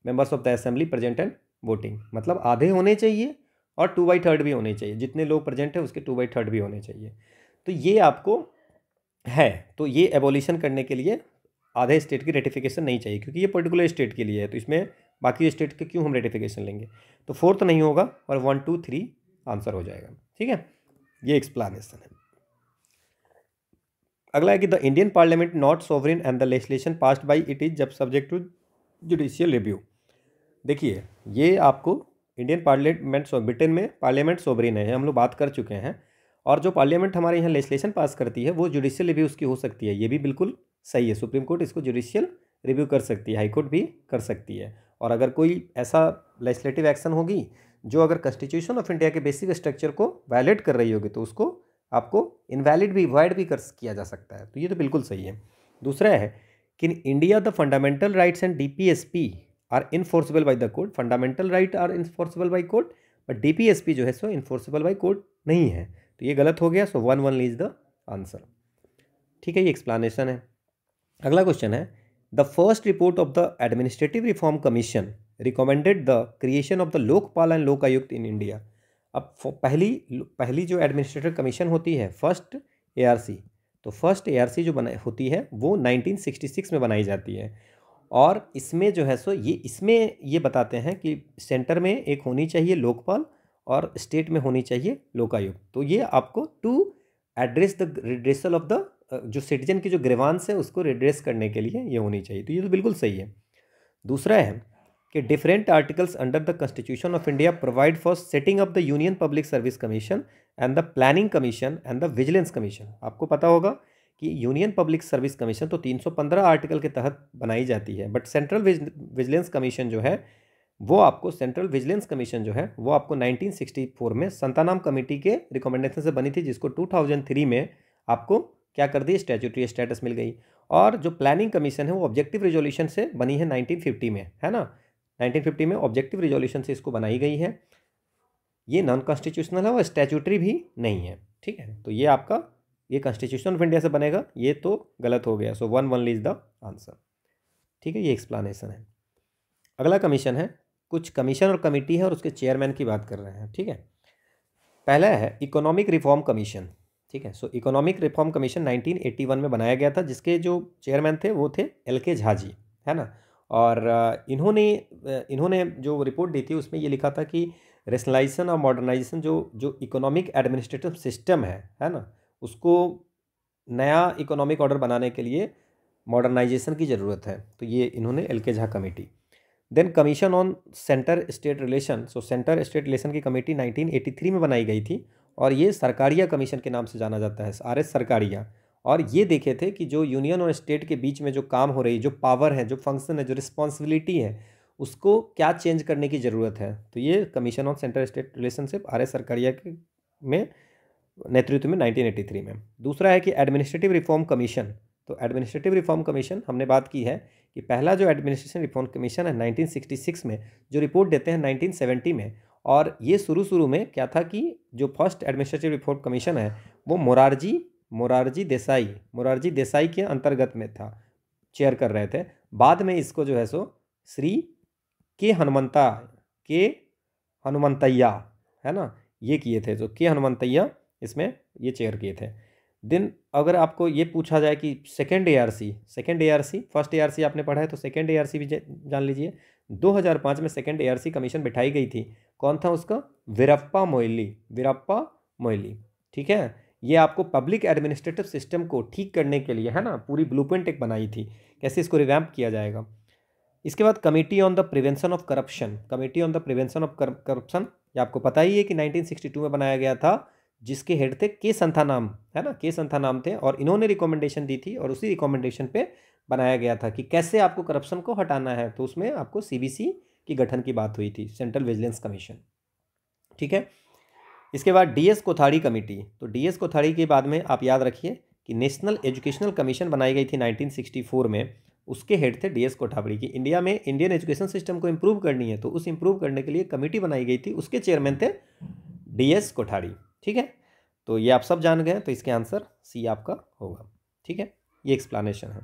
members of the assembly present and voting. मतलब आधे होने चाहिए और 2/3 भी होने चाहिए, जितने लोग प्रेजेंट है उसके 2/3 भी होने चाहिए। तो ये आपको है। तो ये एबोलिशन करने के लिए आधे स्टेट की रेटिफिकेशन नहीं चाहिए, क्योंकि ये पर्टिकुलर स्टेट के लिए है, तो इसमें बाकी स्टेट के क्यों हम रेटिफिकेशन लेंगे। तो 4th नहीं होगा और 1, 2, 3 आंसर हो जाएगा, ठीक है। ये एक्सप्लेनेशन है। अगला है कि the Indian parliament not sovereign and the legislation passed by it is जब सब्जेक्ट टू जुडिशियल रिव्यू। देखिए, ये आपको इंडियन पार्लियामेंट, ब्रिटेन में पार्लियामेंट सोवरेन है, हम लोग बात कर चुके हैं। और जो पार्लियामेंट हमारे यहाँ लेजिस्लेशन पास करती है वो जुडिशियल रिव्यू उसकी हो सकती है, ये भी बिल्कुल सही है। सुप्रीम कोर्ट इसको जुडिशियल रिव्यू कर सकती है, हाई कोर्ट भी कर सकती है। और अगर कोई ऐसा लेजिस्लेटिव एक्शन होगी जो अगर कॉन्स्टिट्यूशन ऑफ इंडिया के बेसिक स्ट्रक्चर को वायलेट कर रही होगी, तो उसको आपको इनवैलिड भी, वाइड भी किया जा सकता है। तो ये तो बिल्कुल सही है। दूसरा है कि in India the fundamental rights and DPSP are enforceable by the court. Fundamental right are enforceable by court, but DPSP जो है सो इनफोर्सेबल बाय कोर्ट नहीं है, तो ये गलत हो गया। सो 1 इज द आंसर। ठीक है, ये एक्सप्लेनेशन है। अगला क्वेश्चन है, the first report of the administrative reform commission recommended the creation of the Lokpal and Lokayukta in India. अब पहली जो एडमिनिस्ट्रेटिव कमीशन होती है फर्स्ट एआरसी, तो फर्स्ट एआरसी जो बना होती है वो 1966 में बनाई जाती है। और इसमें जो है सो इसमें ये बताते हैं कि सेंटर में एक होनी चाहिए लोकपाल और स्टेट में होनी चाहिए लोकायुक्त। तो ये आपको to address the redressal of the जो सिटीजन की जो ग्रीवांस है उसको रिड्रेस करने के लिए ये होनी चाहिए। तो ये तो बिल्कुल सही है। दूसरा है कि different articles under the constitution of India provide for setting up the union public service commission and the planning commission and the vigilance commission. आपको पता होगा कि यूनियन पब्लिक सर्विस कमीशन तो 315 आर्टिकल के तहत बनाई जाती है, बट सेंट्रल विजिलेंस कमीशन जो है वो आपको 1964 में संतानाम कमेटी के रिकमेंडेशन से बनी थी, जिसको 2003 में आपको क्या कर दी, स्टैट्यूटरी स्टेटस मिल गई। और जो प्लानिंग कमीशन है वो ऑब्जेक्टिव रिजोल्यूशन से बनी है 1950 में, है ना, 1950 में ऑब्जेक्टिव रिजोल्यूशन से इसको बनाई गई है। ये नॉन कॉन्स्टिट्यूशनल है और स्टैट्यूटरी भी नहीं है। ठीक है, तो ये आपका ये कॉन्स्टिट्यूशन ऑफ इंडिया से बनेगा, ये तो गलत हो गया। सो 1 इज द आंसर। ठीक है, ये एक्सप्लेनेशन है। अगला कमीशन है, कुछ कमीशन और कमेटी है और उसके चेयरमैन की बात कर रहे हैं। ठीक है, पहला है इकोनॉमिक रिफॉर्म कमीशन। ठीक है, सो इकोनॉमिक रिफॉर्म कमीशन 1981 में बनाया गया था, जिसके जो चेयरमैन थे वो थे LK झा जी, है ना। और इन्होंने जो रिपोर्ट दी थी उसमें ये लिखा था कि रेशनलाइजेशन और मॉडर्नाइजेशन जो इकोनॉमिक एडमिनिस्ट्रेटिव सिस्टम है ना, उसको नया इकोनॉमिक ऑर्डर बनाने के लिए मॉडर्नाइजेशन की ज़रूरत है। तो ये इन्होंने LK झा कमेटी। Then commission on centre state relation, so centre state relation की कमेटी 1983 में बनाई गई थी और ये सरकारिया कमीशन के नाम से जाना जाता है, RS सरकारिया। और ये देखे थे कि जो यूनियन और स्टेट के बीच में जो काम हो रही, जो पावर है, जो फंक्शन है, जो रिस्पॉन्सिबिलिटी है, उसको क्या चेंज करने की ज़रूरत है। तो ये commission on centre state relationship RS Sarkaria के में नेतृत्व में 1983 में। दूसरा है कि एडमिनिस्ट्रेटिव रिफॉर्म कमीशन। तो एडमिनिस्ट्रेटिव रिफॉर्म कमीशन हमने बात की है कि पहला जो एडमिनिस्ट्रेशन रिफॉर्म कमीशन है 1966 में, जो रिपोर्ट देते हैं 1970 में। और ये शुरू में क्या था कि जो फर्स्ट एडमिनिस्ट्रेटिव रिफॉर्म कमीशन है वो मोरारजी देसाई के अंतर्गत में था, चेयर कर रहे थे। बाद में इसको जो है सो श्री के हनुमंतैया, है ना, ये किए थे, जो के हनुमंतैया इसमें ये चेयर किए थे। देन अगर आपको ये पूछा जाए कि सेकेंड एआरसी, फर्स्ट एआरसी आपने पढ़ा है तो सेकेंड एआरसी भी जान लीजिए। 2005 में सेकेंड एआरसी कमीशन बिठाई गई थी। कौन था उसका, वीरप्पा मोइली। ठीक है, ये आपको पब्लिक एडमिनिस्ट्रेटिव सिस्टम को ठीक करने के लिए, है ना, पूरी ब्लूप्रिंट एक बनाई थी कैसे इसको रिवैम्प किया जाएगा। इसके बाद committee on the prevention of corruption, ये आपको पता ही है कि 1962 में बनाया गया था, जिसके हेड थे के संथानाम, है ना, के संथानाम थे। और इन्होंने रिकमेंडेशन दी थी और उसी रिकमेंडेशन पे बनाया गया था कि कैसे आपको करप्शन को हटाना है। तो उसमें आपको CBC की गठन की बात हुई थी, सेंट्रल विजिलेंस कमीशन। ठीक है, इसके बाद DS कोठारी कमेटी। तो DS कोठारी के बाद में आप याद रखिए कि नेशनल एजुकेशनल कमीशन बनाई गई थी 1964 में, उसके हेड थे DS कोठारी की। इंडिया में इंडियन एजुकेशन सिस्टम को इम्प्रूव करनी है तो उस इम्प्रूव करने के लिए कमेटी बनाई गई थी, उसके चेयरमैन थे DS कोठारी। ठीक है, तो ये आप सब जान गए, तो इसके आंसर C आपका होगा। ठीक है, ये एक्सप्लेनेशन है।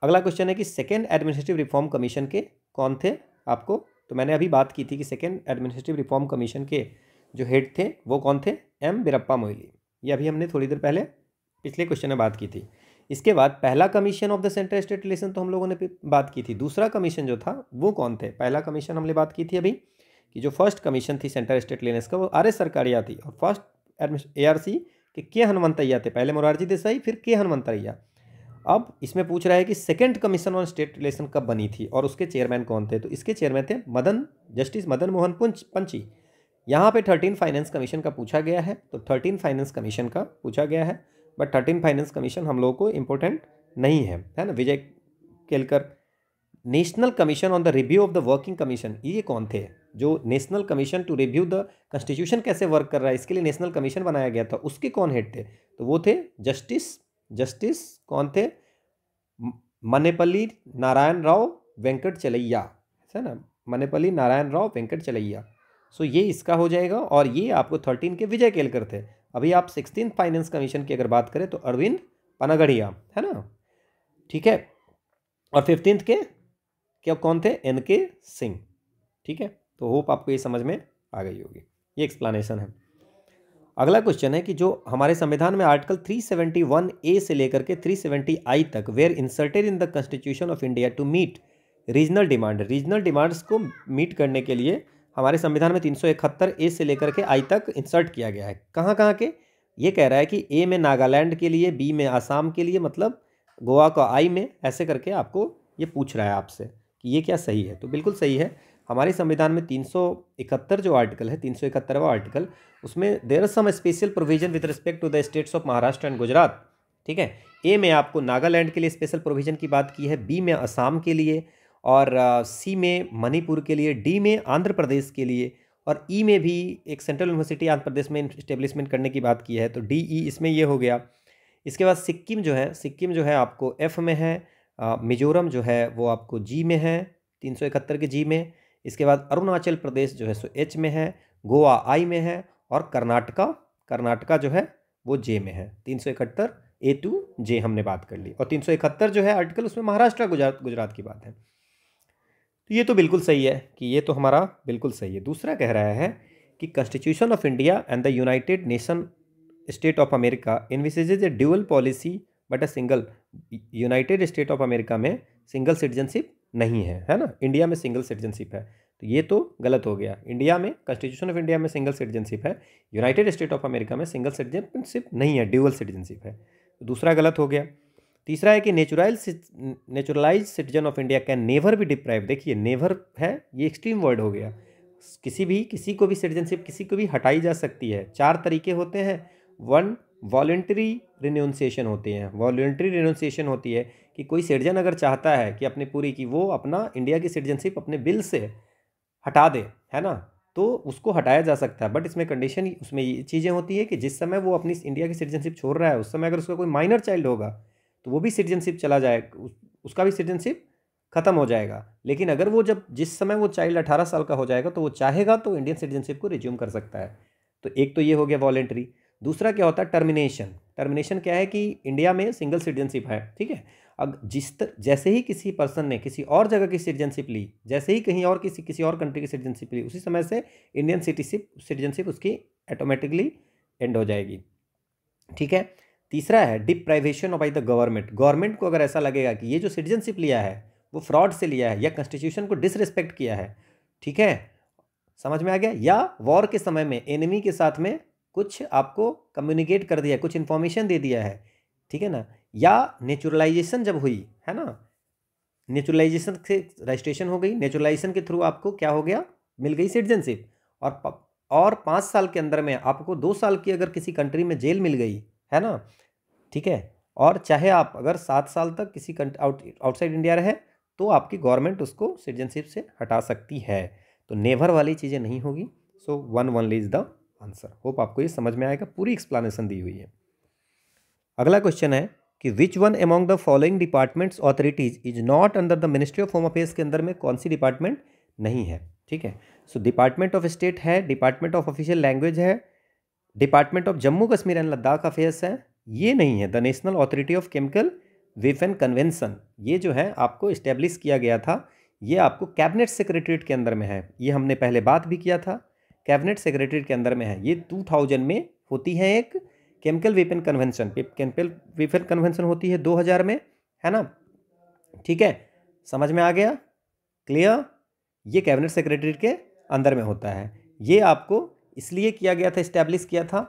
अगला क्वेश्चन है कि सेकेंड एडमिनिस्ट्रेटिव रिफॉर्म कमीशन के कौन थे आपको, तो मैंने अभी बात की थी कि सेकेंड एडमिनिस्ट्रेटिव रिफॉर्म कमीशन के जो हेड थे वो कौन थे, M वीरप्पा मोइली। ये अभी हमने थोड़ी देर पहले पिछले क्वेश्चन में बात की थी। इसके बाद पहला commission of the central state relation तो हम लोगों ने बात की थी। दूसरा कमीशन जो था वो कौन थे, पहला कमीशन हमने बात की थी अभी कि जो फर्स्ट कमीशन थी सेंट्रल स्टेट रिलेशंस का वो RS सरकारिया थी। और फर्स्ट ARC के हनुमंतैया थे, पहले मोरारजी देसाई फिर के हनुमंतैया। अब इसमें पूछ रहा है कि second commission on state relation कब बनी थी और उसके चेयरमैन कौन थे। तो इसके चेयरमैन थे जस्टिस मदन मोहन पंची। यहाँ पे 13 फाइनेंस कमीशन का पूछा गया है, तो 13 फाइनेंस कमीशन का पूछा गया है, बट 13 फाइनेंस कमीशन हम लोगों को इम्पोर्टेंट नहीं है ना। Vijay Kelkar. National commission on the review of the working commission, ये कौन थे, जो national commission to review the constitution कैसे वर्क कर रहा है इसके लिए नेशनल कमीशन बनाया गया था, उसके कौन हेड थे, तो वो थे जस्टिस कौन थे, मनेपल्ली नारायण राव वेंकट चलैया, है ना, मनेपल्ली नारायण राव वेंकट चलैया। सो ये इसका हो जाएगा। और ये आपको 13 के विजय केलकर थे। अभी आप 16 फाइनेंस कमीशन की अगर बात करें तो अरविंद पनागड़िया, है ना, ठीक है। और 15 के क्या कौन थे, NK सिंह, ठीक है। तो होप आपको ये समझ में आ गई होगी, ये एक्सप्लेनेशन है। अगला क्वेश्चन है कि जो हमारे संविधान में आर्टिकल 371A से लेकर के 370I तक were inserted in the constitution of India to meet regional demand, regional demands को मीट करने के लिए हमारे संविधान में 371A से लेकर के I तक इंसर्ट किया गया है। कहाँ कहाँ के, ये कह रहा है कि A में नागालैंड के लिए, B में आसाम के लिए, मतलब गोवा का I में, ऐसे करके आपको ये पूछ रहा है आपसे कि ये क्या सही है। तो बिल्कुल सही है। हमारे संविधान में 371 जो आर्टिकल है, 371वां आर्टिकल, उसमें there are some special provision with respect to the states of Maharashtra and Gujarat, ठीक है। ए में आपको नागालैंड के लिए स्पेशल प्रोविजन की बात की है, बी में असम के लिए, और सी में मणिपुर के लिए, डी में आंध्र प्रदेश के लिए, और ई में भी एक सेंट्रल यूनिवर्सिटी आंध्र प्रदेश में इस्टेब्लिशमेंट करने की बात की है। तो डी ई इसमें ये हो गया। इसके बाद सिक्किम जो है आपको एफ में है, मिजोरम जो है वो आपको जी में है, 371 के जी में। इसके बाद अरुणाचल प्रदेश जो है सो एच में है, गोवा आई में है, और कर्नाटका जो है वो जे में है। 371 A to J हमने बात कर ली। और 371 जो है आर्टिकल, उसमें महाराष्ट्र गुजरात की बात है। तो ये तो बिल्कुल सही है कि ये तो हमारा बिल्कुल सही है। दूसरा कह रहा है कि constitution of India and the United Nation State of America envisages a dual policy but a single, United State of America में सिंगल सिटीजनशिप नहीं है, है ना, इंडिया में सिंगल सिटीजनशिप है। तो ये तो गलत हो गया। इंडिया में, कॉन्स्टिट्यूशन ऑफ इंडिया में सिंगल सिटीजनशिप है, यूनाइटेड स्टेट ऑफ अमेरिका में सिंगल सिटीजनशिप नहीं है, ड्यूअल सिटीजनशिप है। तो दूसरा गलत हो गया। तीसरा है कि neutralise citizen of India can never be deprive. देखिए नेवर है, ये एक्सट्रीम वर्ड हो गया। किसी को भी सिटीजनशिप किसी को भी हटाई जा सकती है। 4 तरीके होते हैं। 1 वॉलेंट्री रिन्यूंसिएशन होती है। वॉलेंट्री रिन्यूंसिएशन होती है कि कोई सिटीजन अगर चाहता है कि अपने पूरी की वो अपना इंडिया की सिटीजनशिप अपने बिल से हटा दे, है ना, तो उसको हटाया जा सकता है। बट इसमें कंडीशन, उसमें ये चीज़ें होती है कि जिस समय वो अपनी इंडिया की सिटीजनशिप छोड़ रहा है, उस समय अगर उसका कोई माइनर चाइल्ड होगा तो वो भी सिटीजनशिप चला जाए, उसका भी सिटीजनशिप खत्म हो जाएगा। लेकिन अगर वो जिस समय वो चाइल्ड 18 साल का हो जाएगा तो वो चाहेगा तो इंडियन सिटीजनशिप को रिज्यूम कर सकता है। तो एक तो ये हो गया वॉलेंट्री। दूसरा क्या होता है, टर्मिनेशन। टर्मिनेशन क्या है कि इंडिया में सिंगल सिटीजनशिप है, ठीक है। अब जैसे ही किसी पर्सन ने किसी और जगह की सिटीजनशिप ली, जैसे ही कहीं और किसी और कंट्री की सिटीजनशिप ली, उसी समय से इंडियन सिटीजनशिप उसकी ऑटोमेटिकली एंड हो जाएगी, ठीक है। तीसरा है deprivation by the government. Government को अगर ऐसा लगेगा कि ये जो सिटीजनशिप लिया है वो फ्रॉड से लिया है या कॉन्स्टिट्यूशन को डिसरिस्पेक्ट किया है, ठीक है, समझ में आ गया, या वॉर के समय में एनिमी के साथ में कुछ आपको कम्युनिकेट कर दिया, कुछ इन्फॉर्मेशन दे दिया है, ठीक है ना, या नेचुरलाइजेशन जब हुई, है ना, नेचुरलाइजेशन से रजिस्ट्रेशन हो गई, नेचुरलाइजेशन के थ्रू आपको क्या हो गया, मिल गई सिटीजनशिप। और 5 साल के अंदर में आपको 2 साल की अगर किसी कंट्री में जेल मिल गई, है ना, ठीक है, और चाहे आप अगर 7 साल तक किसी आउटसाइड इंडिया रहे तो आपकी गवर्नमेंट उसको सिटीजनशिप से हटा सकती है। तो नेवर वाली चीज़ें नहीं होगी। सो 1 only is the answer. Hope आपको ये समझ में आएगा, पूरी एक्सप्लेनेशन दी हुई है। अगला क्वेश्चन है कि which one among the following departments authorities is not under the ministry of home affairs के अंदर में कौन सी डिपार्टमेंट नहीं है, ठीक है। सो डिपार्टमेंट ऑफ स्टेट है, डिपार्टमेंट ऑफ ऑफिशियल लैंग्वेज है, department of Jammu Kashmir and Ladakh affairs है, ये नहीं है। The national authority of chemical weapon convention, ये जो है आपको इस्टेब्लिश किया गया था, ये आपको कैबिनेट सेक्रेटरीट के अंदर में है। ये हमने पहले बात भी किया था, कैबिनेट सेक्रेटरीट के अंदर में है। ये 2000 में होती है एक chemical weapon convention. Chemical weapon convention होती है 2000 में, है ना, ठीक है, समझ में आ गया, क्लियर। ये कैबिनेट सेक्रेटरीट के अंदर में होता है। ये आपको इसलिए किया गया था, इस्टेब्लिश किया था,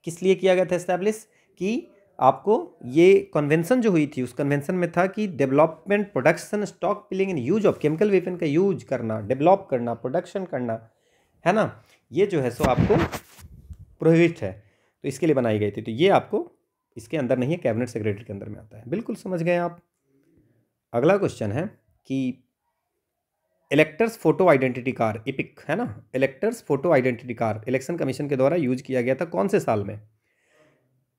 किस लिए किया गया था इस्टेब्लिश, कि आपको ये कन्वेंशन जो हुई थी उस कन्वेंशन में था कि development, production, stockpiling and use of chemical weapon का यूज करना, डेवलप करना, प्रोडक्शन करना, है ना, ये जो है सो आपको प्रोहिबिट है। तो इसके लिए बनाई गई थी। तो ये आपको इसके अंदर नहीं है, कैबिनेट सेक्रेटरी के अंदर में आता है। बिल्कुल समझ गए आप। अगला क्वेश्चन है कि electors photo identity card, EPIC, है ना, electors photo identity card election commission के द्वारा यूज किया गया था कौन से साल में?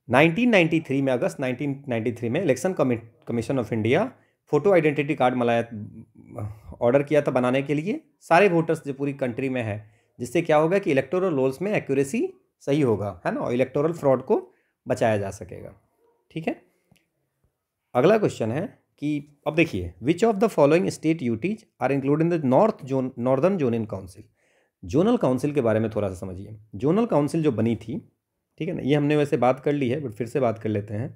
1993 में, अगस्त 1993 में election commission of India photo identity card order किया था बनाने के लिए सारे वोटर्स जो पूरी कंट्री में है, जिससे क्या होगा कि इलेक्टोरल रोल्स में एक्यूरेसी सही होगा, है ना, और इलेक्टोरल फ्रॉड को बचाया जा सकेगा। ठीक है, अगला क्वेश्चन है कि अब देखिए, which of the following state UTs are include in the northern zone in council. Zonal council के बारे में थोड़ा सा समझिए। जोनल काउंसिल जो बनी थी, ठीक है ना, ये हमने वैसे बात कर ली है बट फिर से बात कर लेते हैं,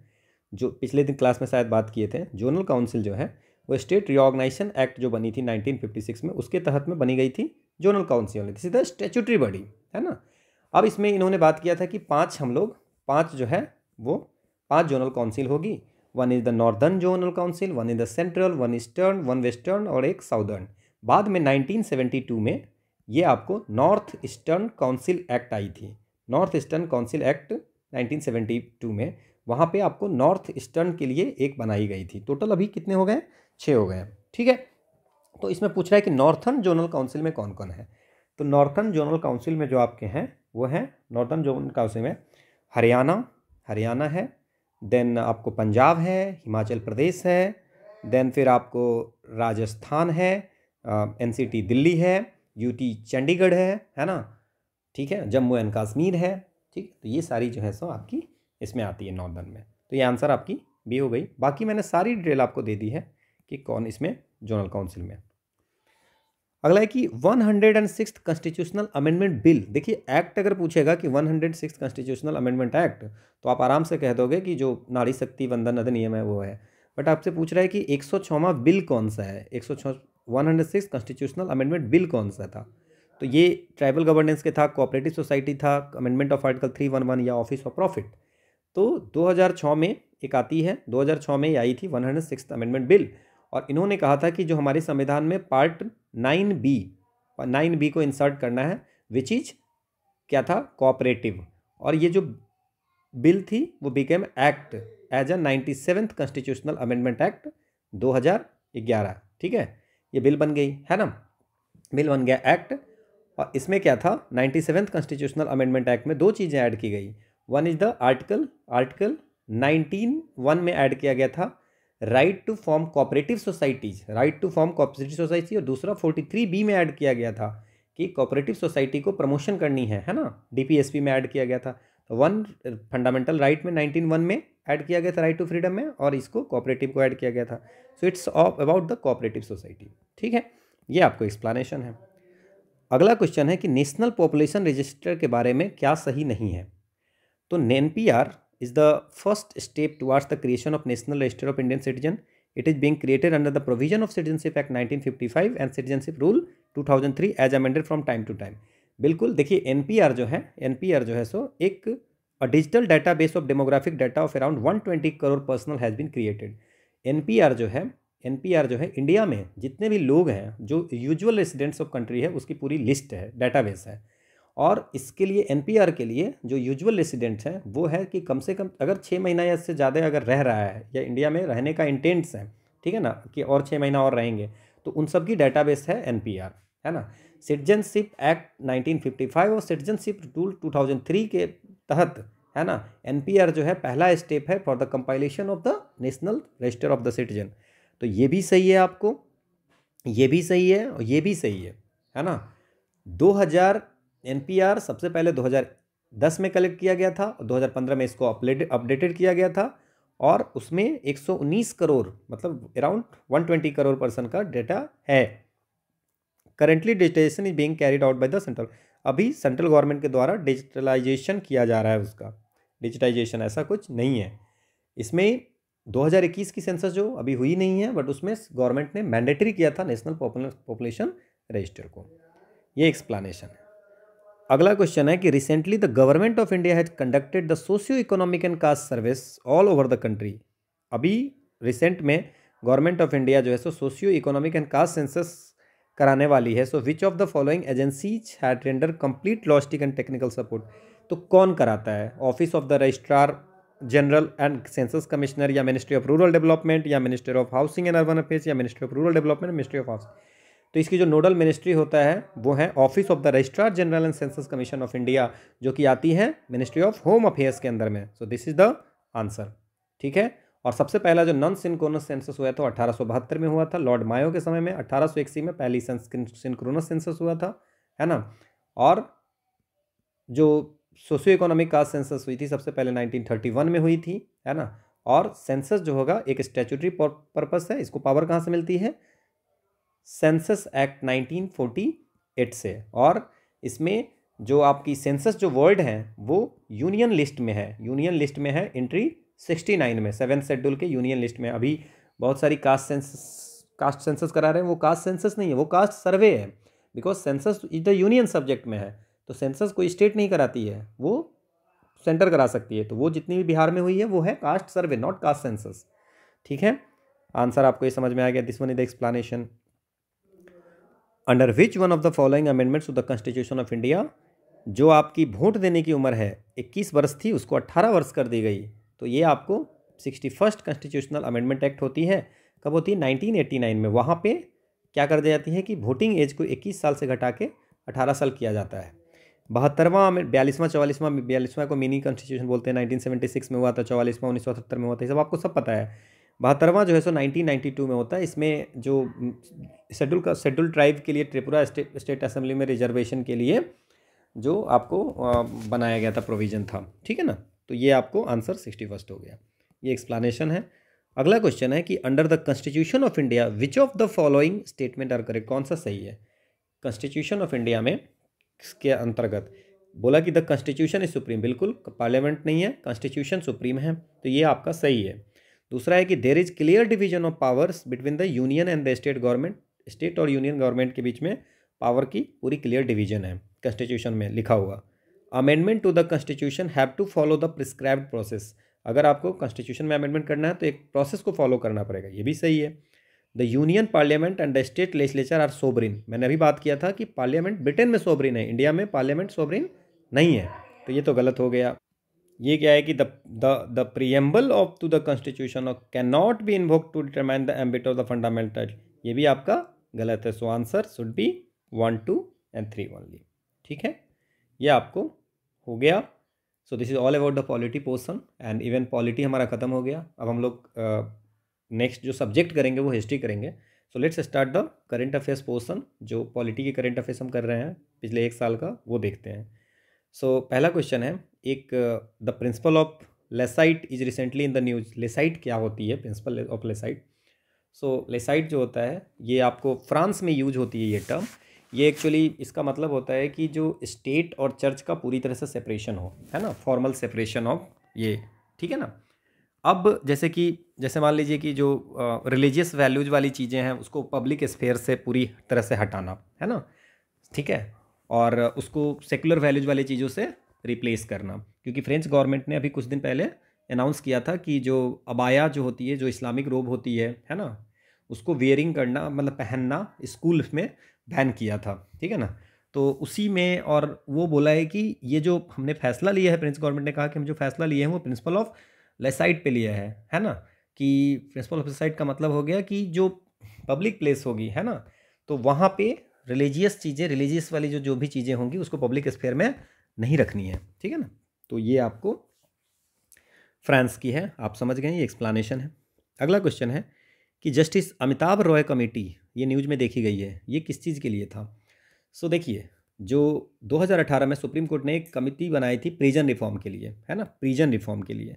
जो पिछले दिन क्लास में शायद बात किए थे। जोनल काउंसिल जो है वो स्टेट रिऑर्गेनाइजेशन एक्ट जो बनी थी 1956 में, उसके तहत में बनी गई थी zonal council. This is the statutory body, है ना। अब इसमें इन्होंने बात किया था कि पाँच जो है वो 5 जोनल काउंसिल होगी। One is the northern zonal council, one is the central, one eastern, one western और एक साउदर्न। बाद में 1972 में ये आपको नॉर्थ ईस्टर्न काउंसिल एक्ट आई थी। नॉर्थ ईस्टर्न काउंसिल एक्ट 1972 में, वहाँ पे आपको नॉर्थ ईस्टर्न के लिए एक बनाई गई थी। टोटल अभी कितने हो गए? 6 हो गए। ठीक है, तो इसमें पूछ रहा है कि नॉर्थर्न जोनल काउंसिल में कौन कौन है। तो नॉर्थर्न जोनल काउंसिल में जो आपके हैं वो हैं, नॉर्थर्न जोनल काउंसिल में हरियाणा है, देन आपको पंजाब है, हिमाचल प्रदेश है, देन फिर आपको राजस्थान है, एनसीटी दिल्ली है, यूटी चंडीगढ़ है ना, ठीक है, जम्मू एंड कश्मीर है। ठीक, तो ये सारी जो है सो आपकी इसमें आती है नॉर्दर्न में। तो ये आंसर आपकी बी हो गई। बाकी मैंने सारी डिटेल आपको दे दी है कि कौन इसमें जोनल काउंसिल में। अगला है कि 106th कॉन्स्टिट्यूशनल अमेंडमेंट बिल। देखिए, एक्ट अगर पूछेगा कि 106th कॉन्स्टिट्यूशनल अमेंडमेंट एक्ट, तो आप आराम से कह दोगे कि जो नारी शक्ति वंदन अधिनियम है वो है। बट आपसे पूछ रहा है कि 106वां बिल कौन सा है, 106 कॉन्स्टिट्यूशनल अमेंडमेंट बिल कौन सा था। तो ये ट्राइबल गवर्नेंस के था, कोऑपरेटिव सोसाइटी था, अमेंडमेंट ऑफ आर्टिकल 311 या ऑफिस ऑफ प्रॉफिट। तो 2006 में एक आती है, 2006 में ये आई थी 106th अमेंडमेंट बिल। और इन्होंने कहा था कि जो हमारे संविधान में पार्ट 9B को इंसर्ट करना है, विच इज क्या था, कोऑपरेटिव। और ये जो बिल थी वो became act as a 97th constitutional amendment act 2011। ठीक है, ये बिल बन गई, है ना, बिल बन गया एक्ट। और इसमें क्या था, 97th कॉन्स्टिट्यूशनल अमेंडमेंट एक्ट में 2 चीज़ें ऐड की गई। वन इज द आर्टिकल 19(1) में ऐड किया गया था right to form cooperative societies, और दूसरा 43B में ऐड किया गया था कि कोऑपरेटिव सोसाइटी को प्रमोशन करनी है ना, DPSP में ऐड किया गया था। तो वन फंडामेंटल राइट में 19(1) में ऐड किया गया था राइट टू फ्रीडम में, और इसको कोऑपरेटिव को ऐड किया गया था। So it's about the cooperative society. ठीक है, ये आपको एक्सप्लेनेशन है। अगला क्वेश्चन है कि नेशनल पॉपुलेशन रजिस्टर के बारे में क्या सही नहीं है। तो NPR is the first step towards the creation of National Register of Indian Citizen. It is being created under the provision of Citizenship Act 1955 and Citizenship Rule 2003 as amended from time to time. बिल्कुल, देखिए NPR जो है so एक digital database of demographic data of around 120 crore personal has been created. NPR जो है India में जितने भी लोग हैं जो यूजुअल रेसिडेंट्स ऑफ कंट्री है उसकी पूरी लिस्ट है, डाटाबेस है। और इसके लिए NPR के लिए जो यूजुअल रेसिडेंट्स हैं वो है कि कम से कम अगर 6 महीना या इससे ज़्यादा अगर रह रहा है या इंडिया में रहने का इंटेंट्स है, ठीक है ना, कि और 6 महीना और रहेंगे, तो उन सब की डाटाबेस है NPR, है ना। सिटीजनशिप एक्ट 1955 और सिटीजनशिप रूल 2003 के तहत, है ना, NPR जो है पहला स्टेप है for the compilation of the national register of the citizen. तो ये भी सही है आपको, ये भी सही है और ये भी सही है ना। 2000 NPR सबसे पहले 2010 में कलेक्ट किया गया था और 2015 में इसको अपडेटेड किया गया था, और उसमें 119 करोड़ मतलब अराउंड 120 करोड़ पर्सन का डेटा है। Currently digitisation is being carried out by the central. अभी सेंट्रल गवर्नमेंट के द्वारा डिजिटलाइजेशन किया जा रहा है, उसका डिजिटाइजेशन ऐसा कुछ नहीं है। इसमें 2021 की सेंसस जो अभी हुई नहीं है, बट उसमें गवर्नमेंट ने मैंडेटरी किया था नेशनल पॉपुलेशन रजिस्टर को। ये एक्सप्लेनेशन है। अगला क्वेश्चन है कि recently the government of India has conducted the socio economic and caste service all over the country. अभी रिसेंट में गवर्नमेंट ऑफ इंडिया जो है so socio economic and caste census कराने वाली है। So which of the following agencies had render complete logistic and technical support. तो कौन कराता है, office of the registrar general and census commissioner, या मिनिस्ट्री ऑफ रूरल डेवलपमेंट, या ministry of housing and urban affairs, या ministry of rural development, ministry of housing. तो इसकी जो नोडल मिनिस्ट्री होता है वो है office of the registrar general and census commission of India, जो कि आती है मिनिस्ट्री ऑफ होम अफेयर्स के अंदर में। सो दिस इज द आंसर। ठीक है, और सबसे पहला जो नॉन सिंक्रोनस सेंसस हुआ था 1872 में हुआ था लॉर्ड मायो के समय में। 1881 में पहली सिंक्रोनस सेंसस हुआ था, है ना। और जो सोशियो इकोनॉमिक कास्ट सेंसस हुई थी सबसे पहले 1931 में हुई थी, है ना। और सेंसस जो होगा एक स्टैट्यूटरी पर्पस है। इसको पावर कहाँ से मिलती है? सेंसस एक्ट 1948 से। और इसमें जो आपकी सेंसस जो वर्ड है वो यूनियन लिस्ट में है, यूनियन लिस्ट में है एंट्री 69 में, 7th शेड्यूल के यूनियन लिस्ट में। अभी बहुत सारी कास्ट सेंसस करा रहे हैं, वो कास्ट सेंसस नहीं है, वो कास्ट सर्वे है, because census is the union subject में है। तो सेंसस कोई स्टेट नहीं कराती है, वो सेंटर करा सकती है। तो वो जितनी भी बिहार में हुई है वो है caste survey, not caste census. ठीक है, आंसर आपको ये समझ में आ गया। This one is the explanation. Under which one of the following amendments to the constitution of India, जो आपकी वोट देने की उम्र है 21 वर्ष थी उसको 18 वर्ष कर दी गई। तो ये आपको 61st कॉन्स्टिट्यूशनल अमेंडमेंट एक्ट होती है। कब होती है? 1989 में। वहाँ पे क्या कर दी जाती है कि वोटिंग एज को 21 साल से घटा के 18 साल किया जाता है। 72वां में 42वां को मिनी कॉन्स्टिट्यूशन बोलते हैं, 1976 में हुआ था। 44वां 1978 में हुआ था। ये सब आपको सब पता है। 72वां जो है सो 1992 में होता है। इसमें जो शेड्यूल ट्राइब के लिए त्रिपुरा स्टेट असेंबली में रिजर्वेशन के लिए जो आपको बनाया गया था, प्रोविज़न था। ठीक है ना। तो ये आपको आंसर 61st हो गया। ये एक्सप्लेनेशन है। अगला क्वेश्चन है कि under the constitution of India which of the following statement are correct, कौन सा सही है? कॉन्स्टिट्यूशन ऑफ इंडिया में इसके अंतर्गत बोला कि द कॉन्स्टिट्यूशन इज सुप्रीम, बिल्कुल पार्लियामेंट नहीं है, कॉन्स्टिट्यूशन सुप्रीम है, तो ये आपका सही है। दूसरा है कि there is clear division of powers between the union and the state government, state और यूनियन गवर्नमेंट के बीच में पावर की पूरी क्लियर डिवीजन है कॉन्स्टिट्यूशन में लिखा हुआ। Amendment to the constitution have to follow the prescribed process, अगर आपको कॉन्स्टिट्यूशन में अमेंडमेंट करना है तो एक प्रोसेस को फॉलो करना पड़ेगा, ये भी सही है। The union parliament and the state legislature are sovereign, मैंने अभी बात किया था कि पार्लियामेंट ब्रिटेन में सोवरिन है, इंडिया में पार्लियामेंट सोवरिन नहीं है, तो ये तो गलत हो गया। ये क्या है कि the preamble of to the constitution can not be invoked to determine the ambit of the fundamental, ये भी आपका गलत है। So answer should be 1, 2 and 3 only. ठीक है, ये आपको हो गया। So this is all about the polity portion and even polity हमारा खत्म हो गया। अब हम लोग नेक्स्ट जो सब्जेक्ट करेंगे वो हिस्ट्री करेंगे। So let's start the current affairs portion, जो पॉलिटी के करंट अफेयर्स हम कर रहे हैं पिछले 1 साल का, वो देखते हैं। सो पहला क्वेश्चन है, एक the principle of laicite is recently in the news. Laicite क्या होती है? Principal of लेसाइट। सो लेसाइट जो होता है ये आपको फ्रांस में यूज होती है ये टर्म। ये एक्चुअली इसका मतलब होता है कि जो स्टेट और चर्च का पूरी तरह से सेपरेशन हो, है ना, फॉर्मल सेपरेशन ऑफ ये। ठीक है ना। अब जैसे मान लीजिए कि जो रिलीजियस वैल्यूज वाली चीज़ें हैं उसको पब्लिक स्फेयर से पूरी तरह से हटाना, है ना, ठीक है, और उसको सेकुलर वैल्यूज वाली चीज़ों से रिप्लेस करना। क्योंकि फ्रेंच गवर्नमेंट ने अभी कुछ दिन पहले अनाउंस किया था कि जो अबाया जो होती है, जो इस्लामिक रोब होती है ना, उसको वेयरिंग करना मतलब पहनना स्कूल में बैन किया था। ठीक है ना। तो उसी में और वो बोला है कि ये जो हमने फैसला लिया है, फ्रेंच गवर्नमेंट ने कहा कि हम जो फैसला लिए हैं वो प्रिंसिपल ऑफ लेसाइट पे लिया है ना, कि प्रिंसिपल ऑफ लेसाइट का मतलब हो गया कि जो पब्लिक प्लेस होगी, है ना, तो वहाँ पे रिलीजियस चीज़ें, रिलीजियस वाली जो भी चीज़ें होंगी उसको पब्लिक स्फेयर में नहीं रखनी है। ठीक है ना। तो ये आपको फ्रांस की है, आप समझ गए, ये एक्सप्लेनेशन है। अगला क्वेश्चन है कि जस्टिस अमिताभ रॉय कमेटी, ये न्यूज़ में देखी गई है, ये किस चीज़ के लिए था? सो देखिए, जो 2018 में सुप्रीम कोर्ट ने एक कमेटी बनाई थी प्रिजन रिफॉर्म के लिए, है ना, प्रिजन रिफॉर्म के लिए,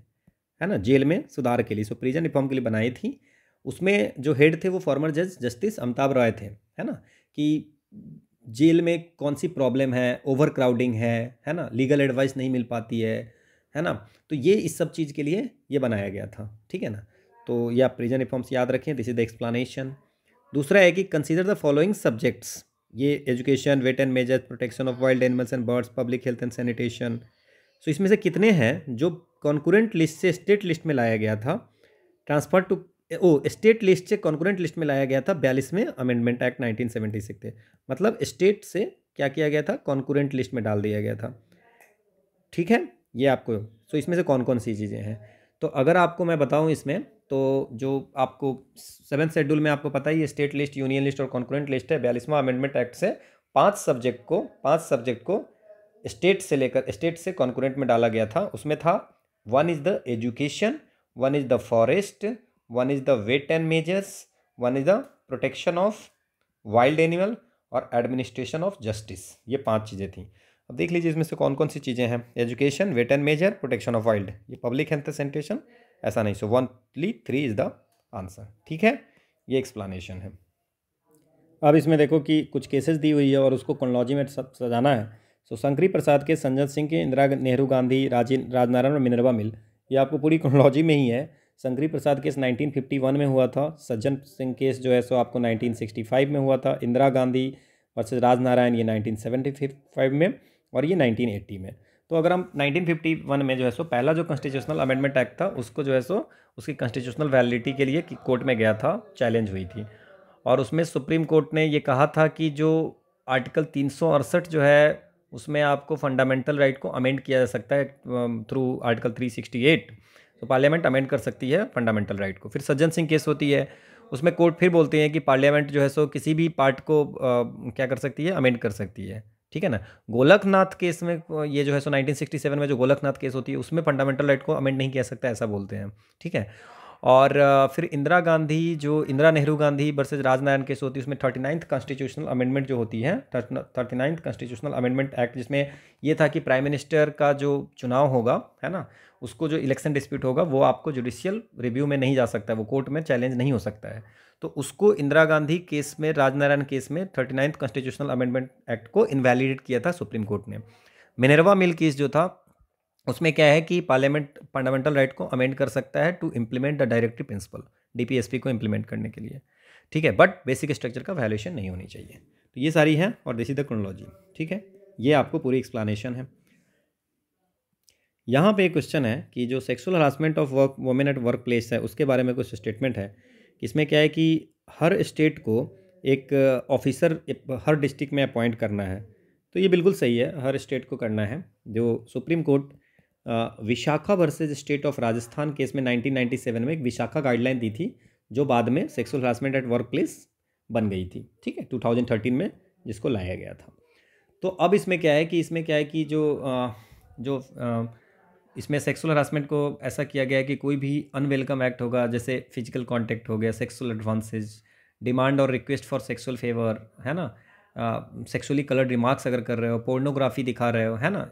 है ना, जेल में सुधार के लिए। सो प्रिजन रिफॉर्म के लिए बनाई थी। उसमें जो हेड थे वो फॉर्मर जज जस्टिस अमिताभ रॉय थे, है ना, कि जेल में कौन सी प्रॉब्लम है, ओवर क्राउडिंग है ना, लीगल एडवाइस नहीं मिल पाती है ना, तो ये इस सब चीज़ के लिए ये बनाया गया था। ठीक है ना। तो ये आप प्रिजन रिफॉर्म्स याद रखें, दिस इज द एक्सप्लेनेशन। दूसरा है कि कंसीडर द फॉलोइंग सब्जेक्ट्स, ये education, weight and measures, protection of wild animals and birds, public health and sanitation. So इसमें से कितने हैं जो कॉन्करेंट लिस्ट से स्टेट लिस्ट में लाया गया था? ट्रांसफर टू स्टेट लिस्ट से कॉन्करेंट लिस्ट में लाया गया था 42वें अमेंडमेंट एक्ट 1976 से, मतलब स्टेट से क्या किया गया था, कॉन्करेंट लिस्ट में डाल दिया गया था। ठीक है, ये आपको। सो इसमें से कौन कौन सी चीज़ें हैं, तो अगर आपको मैं बताऊं इसमें, तो जो आपको 7th शेड्यूल में आपको पता ही है, स्टेट लिस्ट, यूनियन लिस्ट और कॉन्करेंट लिस्ट है। 42वां अमेंडमेंट एक्ट से 5 सब्जेक्ट को स्टेट से कॉन्करेंट में डाला गया था। उसमें था 1 is the education, one is the forest, one is the weight and measures, one is the protection of wild animal और एडमिनिस्ट्रेशन ऑफ जस्टिस। ये 5 चीज़ें थी। अब देख लीजिए इसमें से कौन कौन सी चीज़ें हैं। Education, weight and measure, protection of wild, ये पब्लिक हेल्थ सैनिटेशन, ऐसा नहीं। So 1, 3 is the answer. ठीक है, ये एक्सप्लानेशन है। अब इसमें देखो कि कुछ केसेस दी हुई है और उसको क्रोनोलॉजी में सब सजाना है। सो शंकरी प्रसाद के, संजय सिंह के, इंदिरा नेहरू गांधी, राजनारायण और मिनर्वा मिल, ये आपको पूरी क्रोनोलॉजी में ही है। शंकरी प्रसाद केस 1951 में हुआ था। सज्जन सिंह केस जो है सो आपको 1965 में हुआ था। इंदिरा गांधी वर्सेस राजनारायण ये 1975 में, और ये 1980 में। तो अगर हम 1951 में जो है सो पहला जो कॉन्स्टिट्यूशनल अमेंडमेंट एक्ट था उसको जो है सो उसकी कॉन्स्टिट्यूशनल वैलिडिटी के लिए कोर्ट में गया था, चैलेंज हुई थी। और उसमें सुप्रीम कोर्ट ने ये कहा था कि जो आर्टिकल 368 जो है उसमें आपको फंडामेंटल राइट को अमेंड किया जा सकता है थ्रू आर्टिकल 368। तो पार्लियामेंट अमेंड कर सकती है फंडामेंटल राइट को। फिर सज्जन सिंह केस होती है, उसमें कोर्ट फिर बोलते हैं कि पार्लियामेंट जो है सो किसी भी पार्ट को क्या कर सकती है, अमेंड कर सकती है। ठीक है ना। गोलकनाथ केस में ये जो है सो 1967 में जो गोलकनाथ केस होती है उसमें फंडामेंटल राइट को अमेंड नहीं किया सकता, ऐसा बोलते हैं। ठीक है। और फिर इंदिरा गांधी, जो इंदिरा नेहरू गांधी वर्सेस राजनारायण केस होती है उसमें 39th कॉन्स्टिट्यूशनल अमेंडमेंट जो होती है, 39th कॉन्स्टिट्यूशनल अमेंडमेंट एक्ट, जिसमें ये था कि प्राइम मिनिस्टर का जो चुनाव होगा, है ना, उसको जो इलेक्शन डिस्प्यूट होगा वो आपको जुडिशियल रिव्यू में नहीं जा सकता है, वो कोर्ट में चैलेंज नहीं हो सकता है। तो उसको इंदिरा गांधी केस में, राजनारायण केस में 39th कॉन्स्टिट्यूशनल अमेंडमेंट एक्ट को इनवैलिडेट किया था सुप्रीम कोर्ट ने। मिनर्वा मिल केस जो था उसमें क्या है कि पार्लियामेंट फंडामेंटल राइट को अमेंड कर सकता है to implement the directive principle, DPSP को इम्प्लीमेंट करने के लिए। ठीक है, बट बेसिक स्ट्रक्चर का वायलेशन नहीं होनी चाहिए। तो ये सारी है और दिस इज द क्रोनोलॉजी। ठीक है, ये आपको पूरी एक्सप्लानेशन है। यहाँ पे एक क्वेश्चन है कि जो sexual harassment of work women at work place है उसके बारे में कुछ स्टेटमेंट है कि इसमें क्या है कि हर स्टेट को एक ऑफिसर हर डिस्ट्रिक्ट में अपॉइंट करना है। तो ये बिल्कुल सही है, हर स्टेट को करना है। जो supreme court Vishakha versus state of Rajasthan case में 1997 में एक विशाखा गाइडलाइन दी थी जो बाद में sexual harassment at work place बन गई थी। ठीक है, 2013 में जिसको लाया गया था। तो अब इसमें क्या है कि इसमें सेक्सुअल हरासमेंट को ऐसा किया गया है कि कोई भी अनवेलकम एक्ट होगा, जैसे फिजिकल कांटेक्ट हो गया, सेक्सुअल एडवांसेज, डिमांड और रिक्वेस्ट फॉर सेक्सुअल फेवर, है ना, सेक्सुअली कलर्ड रिमार्क्स अगर कर रहे हो, पोर्नोग्राफी दिखा रहे हो, है ना,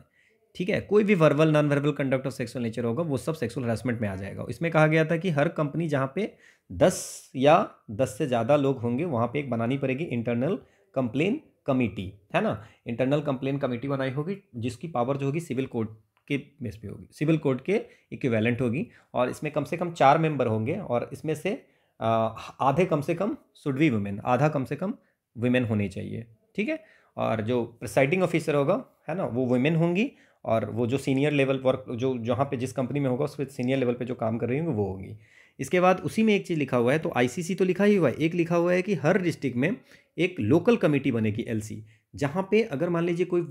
ठीक है, कोई भी verbal non verbal conduct of sexual nature होगा वो सब सेक्सुअल हरासमेंट में आ जाएगा। इसमें कहा गया था कि हर कंपनी जहाँ पे 10 या 10 से ज़्यादा लोग होंगे वहाँ पे एक बनानी पड़ेगी इंटरनल कंप्लेन कमेटी, है ना, इंटरनल कंप्लेन कमेटी बनाई होगी जिसकी पावर जो होगी सिविल कोड के बेस पे होगी, सिविल कोड के इक्विवेलेंट होगी। और इसमें कम से कम 4 मेंबर होंगे और इसमें से आधे कम से कम शुड बी वुमेन, आधा कम से कम वुमेन होनी चाहिए। ठीक है, और जो प्रिसाइडिंग ऑफिसर होगा, है ना, वो वुमेन होंगी, और वो जो सीनियर लेवल वर्क जो जहाँ पे जिस कंपनी में होगा उस पर सीनियर लेवल पे जो काम कर रही होंगी वो होंगी। इसके बाद उसी में एक चीज़ लिखा हुआ है, तो आईसीसी तो लिखा ही हुआ है, एक लिखा हुआ है कि हर डिस्ट्रिक्ट में एक लोकल कमेटी बनेगी एलसी, जहाँ पे अगर मान लीजिए कोई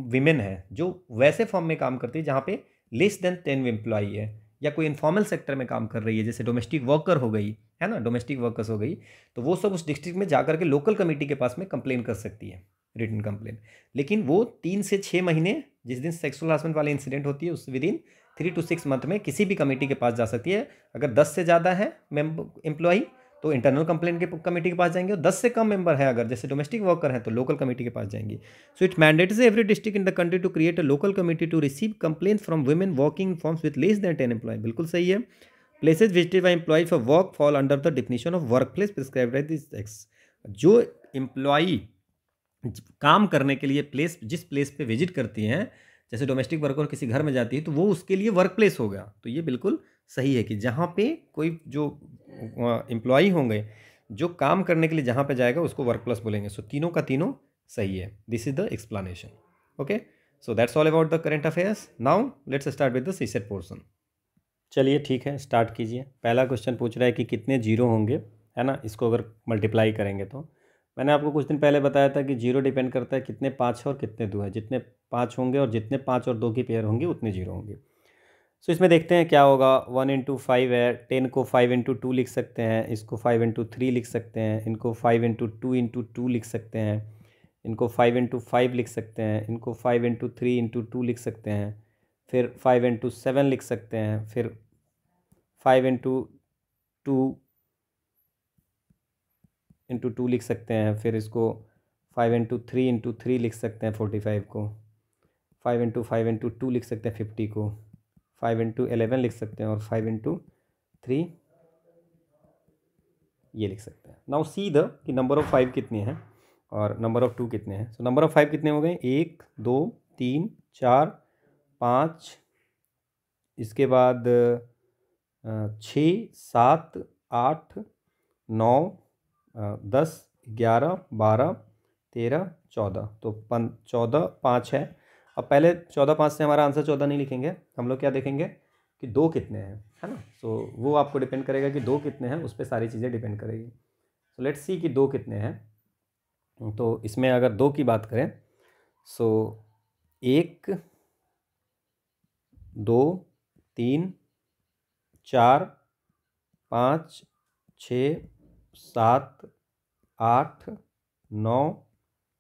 विमेन है जो वैसे फॉर्म में काम करती है जहाँ पे लेस देन 10 एम्प्लॉई है, या कोई इनफॉर्मल सेक्टर में काम कर रही है, जैसे डोमेस्टिक वर्कर हो गई, है ना, डोमेस्टिक वर्कर्स हो गई, तो वो सब उस डिस्ट्रिक्ट में जाकर के लोकल कमेटी के पास में कंप्लेन कर सकती है, रिटन कंप्लेन। लेकिन वो 3 से 6 महीने, जिस दिन सेक्सुअल हरासमेंट वाली इंसिडेंट होती है उस विदिन 3 to 6 मंथ में किसी भी कमेटी के पास जा सकती है। अगर 10 से ज़्यादा है एम्प्लॉई तो इंटरनल कंप्लेंट के कमेटी के पास जाएंगे, और 10 से कम मेंबर है अगर जैसे डोमेस्टिक वर्कर है तो लोकल कमेटी के पास जाएंगे। So it mandates every district in the country to create a local committee to receive complaints from women working forms with less than 10 employ. बिल्कुल सही है। Places visited by employ for work fall under the definition of work place prescribed by this act. जो employee काम करने के लिए place, जिस place पे विजिट करती हैं, जैसे डोमेस्टिक वर्कर किसी घर में जाती है तो वो उसके लिए वर्क प्लेस हो गया। तो ये बिल्कुल सही है कि जहाँ पे कोई जो एम्प्लॉई होंगे जो काम करने के लिए जहाँ पे जाएगा उसको वर्क प्लेस बोलेंगे। सो तीनों का तीनों सही है। This is the explanation. Okay, so that's all about the current affairs. Now let's start with the CSAT portion. चलिए ठीक है, स्टार्ट कीजिए। पहला क्वेश्चन पूछ रहा है कि कितने जीरो होंगे, है ना, इसको अगर मल्टीप्लाई करेंगे तो। मैंने आपको कुछ दिन पहले बताया था कि जीरो डिपेंड करता है कितने 5 और कितने 2 है। जितने 5 होंगे और जितने 5 और 2 की पेयर होंगी उतने जीरो होंगे। सो इसमें देखते हैं क्या होगा। 1 × 5 है, 10 को 5 × 2 लिख सकते हैं, इसको 5 × 3 लिख सकते हैं, इनको 5 × 2 × 2 लिख सकते हैं, इनको 5 × 5 लिख सकते हैं, इनको 5 × 3 × 2 लिख सकते हैं, फिर 5 × 7 लिख सकते हैं, फिर 5 इंटू टू लिख सकते हैं, फिर इसको 5 इंटू थ्री लिख सकते हैं 45 को, 5 इंटू टू लिख सकते हैं 50 को, 5 इंटू 11 लिख सकते हैं, और 5 इंटू 3 ये लिख सकते हैं। नाउ सी द कि नंबर ऑफ़ 5 कितने हैं और नंबर ऑफ़ 2 कितने हैं। सो नंबर ऑफ़ 5 कितने हो गए, 1 2 3 4 5, इसके बाद 6 7 8 9 10 11 12 13 14, तो 14 5 है। अब पहले 14 5 से हमारा आंसर 14 नहीं लिखेंगे, हम लोग क्या देखेंगे कि दो कितने हैं, है ना। सो वो आपको डिपेंड करेगा कि दो कितने हैं, उस पर सारी चीज़ें डिपेंड करेगी। सो लेट्स सी कि दो कितने हैं। तो इसमें अगर दो की बात करें, सो 1 2 3 4 5 6 7 8 9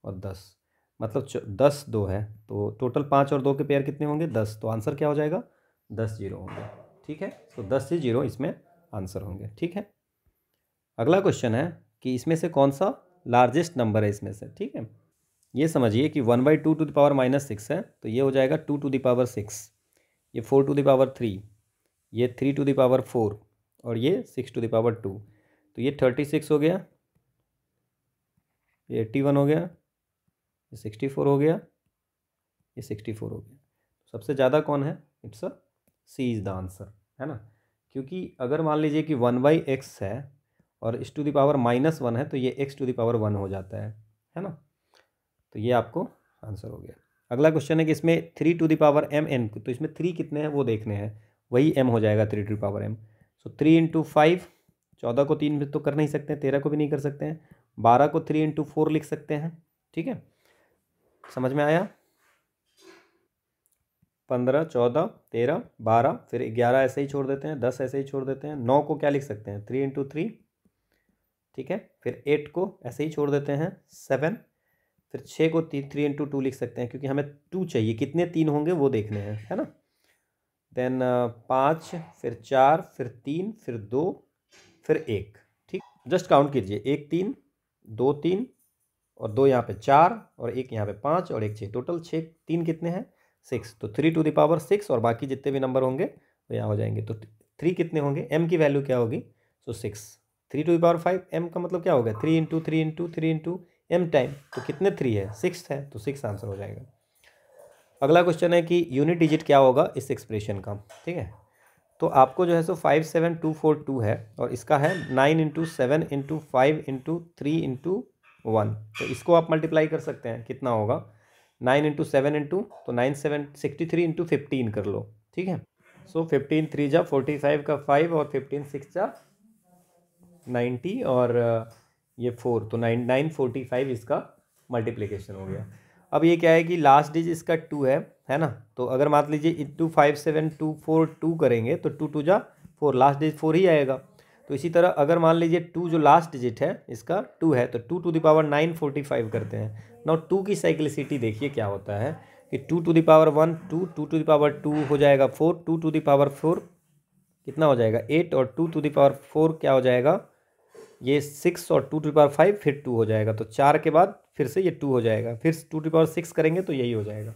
और 10, मतलब 10 दो है, तो टोटल 5 और 2 के पेयर कितने होंगे, 10। तो आंसर क्या हो जाएगा, 10 जीरो होंगे। ठीक है, तो 10 से जीरो इसमें आंसर होंगे। ठीक है, अगला क्वेश्चन है कि इसमें से कौन सा लार्जेस्ट नंबर है इसमें से। ठीक है, ये समझिए कि 1/2 to the power -6 है, तो ये हो जाएगा 2 to the power 6, ये 4 to the power 3, ये 3 to the power 4, और ये 6 to the power 2। तो ये 36 हो गया, ये 81 हो गया, ये 64 हो गया, ये 64 हो गया। सबसे ज़्यादा कौन है, it's a C is the answer, है ना। क्योंकि अगर मान लीजिए कि 1/x है और इस टू द पावर -1 है, तो ये x टू द पावर 1 हो जाता है ना। तो ये आपको आंसर हो गया। अगला क्वेश्चन है कि इसमें 3 to the power m n, तो इसमें 3 कितने हैं वो देखने हैं, वही m हो जाएगा 3 to the power m। सो 3 × 5, 14 को 3 तो कर नहीं सकते हैं, 13 को भी नहीं कर सकते हैं, 12 को 3 × 4 लिख सकते हैं। ठीक है, समझ में आया। 15 14 13 12, फिर 11 ऐसे ही छोड़ देते हैं, 10 ऐसे ही छोड़ देते हैं, 9 को क्या लिख सकते हैं, 3 × 3। ठीक है, फिर 8 को ऐसे ही छोड़ देते हैं, 7, फिर 6 को 3 × 2 लिख सकते हैं, क्योंकि हमें 2 चाहिए, कितने 3 होंगे वो देखने हैं, है ना। देन 5, फिर 4, फिर 3, फिर 2, फिर 1। ठीक, जस्ट काउंट कीजिए, 1 3 2 3 और 2 यहाँ पे 4 और 1 यहाँ पे 5 और 1 6, टोटल 6, 3 कितने हैं, 6। तो 3 to the power 6 और बाकी जितने भी नंबर होंगे वो यहाँ हो जाएंगे। तो 3 कितने होंगे, m की वैल्यू क्या होगी, सो 6। 3 to the power 5, m का मतलब क्या होगा, 3 × 3 × 3 × m टाइम, तो कितने 3 है, 6 है, तो 6 आंसर हो जाएगा। अगला क्वेश्चन है कि यूनिट डिजिट क्या होगा इस एक्सप्रेशन का। ठीक है, तो आपको जो है सो 57242 है, और इसका है 9 × 7 × 5 × 3 × 1, तो इसको आप मल्टीप्लाई कर सकते हैं, कितना होगा 9 × 7 तो 9 7 63 × 15 कर लो। ठीक है, सो 15 3 जा 45 का 5 और 15 6 जा 90 और ये 4, तो 945 इसका मल्टीप्लिकेशन हो गया। अब ये क्या है कि लास्ट डिजिट इसका 2 है ना। तो अगर मान लीजिए इंटू 57242 करेंगे तो 2 2 जा 4, लास्ट डिजिट 4 ही आएगा। तो इसी तरह अगर मान लीजिए 2 जो लास्ट डिजिट है इसका 2 है, तो 2 to the power 945 करते हैं। नाउ 2 की साइक्लिसिटी देखिए क्या होता है कि 2 to the power 1 2, 2 to the power 2 हो जाएगा 4, 2 to the power 4 कितना हो जाएगा 8, और 2 to the power 4 क्या हो जाएगा, ये 6, और 2 to the power 5 फिर 2 हो जाएगा, तो 4 के बाद फिर से ये 2 हो जाएगा, फिर 2 to the power 6 करेंगे तो यही हो जाएगा।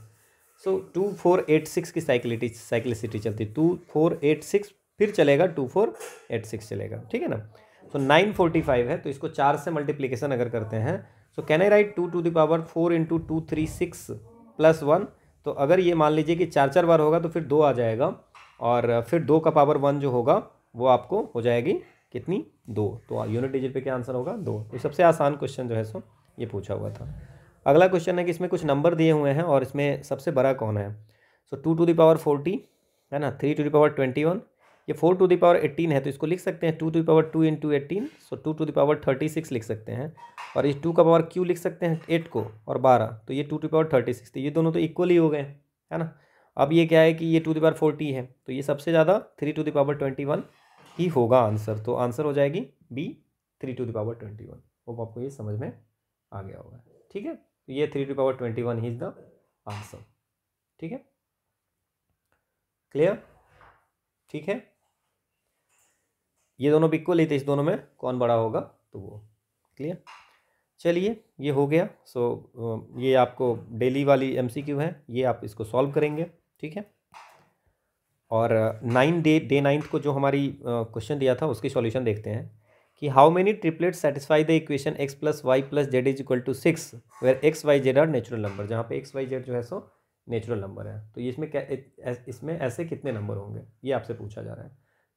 सो 2486 की साइक्लिसिटी चलती है, 2486 फिर चलेगा 2486 चलेगा। ठीक है ना। तो 945 है, तो इसको 4 से मल्टीप्लिकेशन अगर करते हैं, so can I right 2 to the power 4 × 236 + 1। तो अगर ये मान लीजिए कि 4 4 बार होगा तो फिर 2 आ जाएगा, और फिर 2 का पावर 1 जो होगा वो आपको हो जाएगी कितनी, 2। तो यूनिट डिजिट पे क्या आंसर होगा, 2। तो सबसे आसान क्वेश्चन जो है सो ये पूछा हुआ था। अगला क्वेश्चन है कि इसमें कुछ नंबर दिए हुए हैं और इसमें सबसे बड़ा कौन है। सो 2 to the power 40 है ना, 3 to the power 21, ये 4 to the power 18 है, तो इसको लिख सकते हैं 2 to the power 2 × 18, so 2 to the power 36 लिख सकते हैं। और इस 2 का पावर क्यू लिख सकते हैं 8 को, और 12, तो ये 2 to the power 36, तो ये दोनों तो इक्वल ही हो गए, है ना। अब ये क्या है कि ये 2 to the power 40 है, तो ये सबसे ज़्यादा 3 to the power 21 ही होगा आंसर। तो आंसर हो जाएगी बी, 3 to the power 21। वो आपको ये समझ में आ गया होगा। ठीक है, तो ये 3 to the power 21 is the answer. ठीक है, क्लियर, ठीक है। ये दोनों भी इक्वल ही थे, इस दोनों में कौन बड़ा होगा, तो वो। क्लियर। चलिए ये हो गया। सो ये आपको डेली वाली MCQ है, ये आप इसको सॉल्व करेंगे, ठीक है। और 9 को जो हमारी क्वेश्चन दिया था उसकी सॉल्यूशन देखते हैं कि how many triplet satisfy the equation x + y + z = 6 where x y z are natural number, जहाँ पे x y z जो है सो नेचुरल नंबर है। तो ये इसमें क्या, इसमें ऐसे कितने नंबर होंगे, ये आपसे पूछा जा रहा है।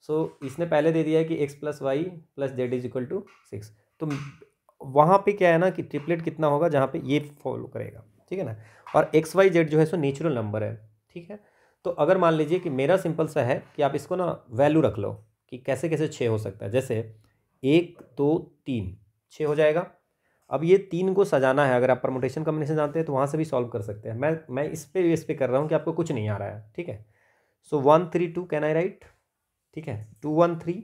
सो इसने पहले दे दिया है कि x + y + z = 6। तो वहाँ पे क्या है ना कि ट्रिपलेट कितना होगा जहाँ पे ये फॉलो करेगा, ठीक है ना। और x y z जो है सो नेचुरल नंबर है, ठीक है। तो अगर मान लीजिए कि मेरा सिंपल सा है कि आप इसको ना वैल्यू रख लो कि कैसे कैसे 6 हो सकता है। जैसे 1 2 3 6 हो जाएगा। अब ये 3 को सजाना है, अगर आप परमुटेशन कॉम्बिनेशन जानते हैं तो वहाँ से भी सॉल्व कर सकते हैं। मैं इस पे कर रहा हूँ कि आपको कुछ नहीं आ रहा है, ठीक है। सो 1 3 2 कैन आई राइट, ठीक है। 2 1 3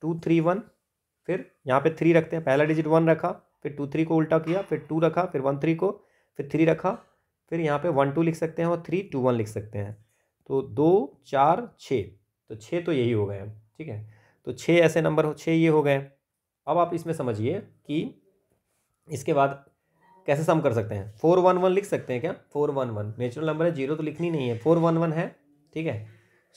2 3 1, फिर यहाँ पे 3 रखते हैं, पहला डिजिट 1 रखा, फिर 2 3 को उल्टा किया, फिर 2 रखा, फिर 1 3 को, फिर 3 रखा, फिर यहाँ पे 1 2 लिख सकते हैं और 3 2 1 लिख सकते हैं। तो 2 4 6, तो 6 तो यही हो गए हैं, ठीक है। तो 6 ऐसे नंबर हो, 6 ये हो गए। अब आप इसमें समझिए कि इसके बाद कैसे सम कर सकते हैं। 4 1 1 लिख सकते हैं क्या, 4 1 1 नेचुरल नंबर है, 0 तो लिखनी नहीं है, 4 1 1 है, ठीक है।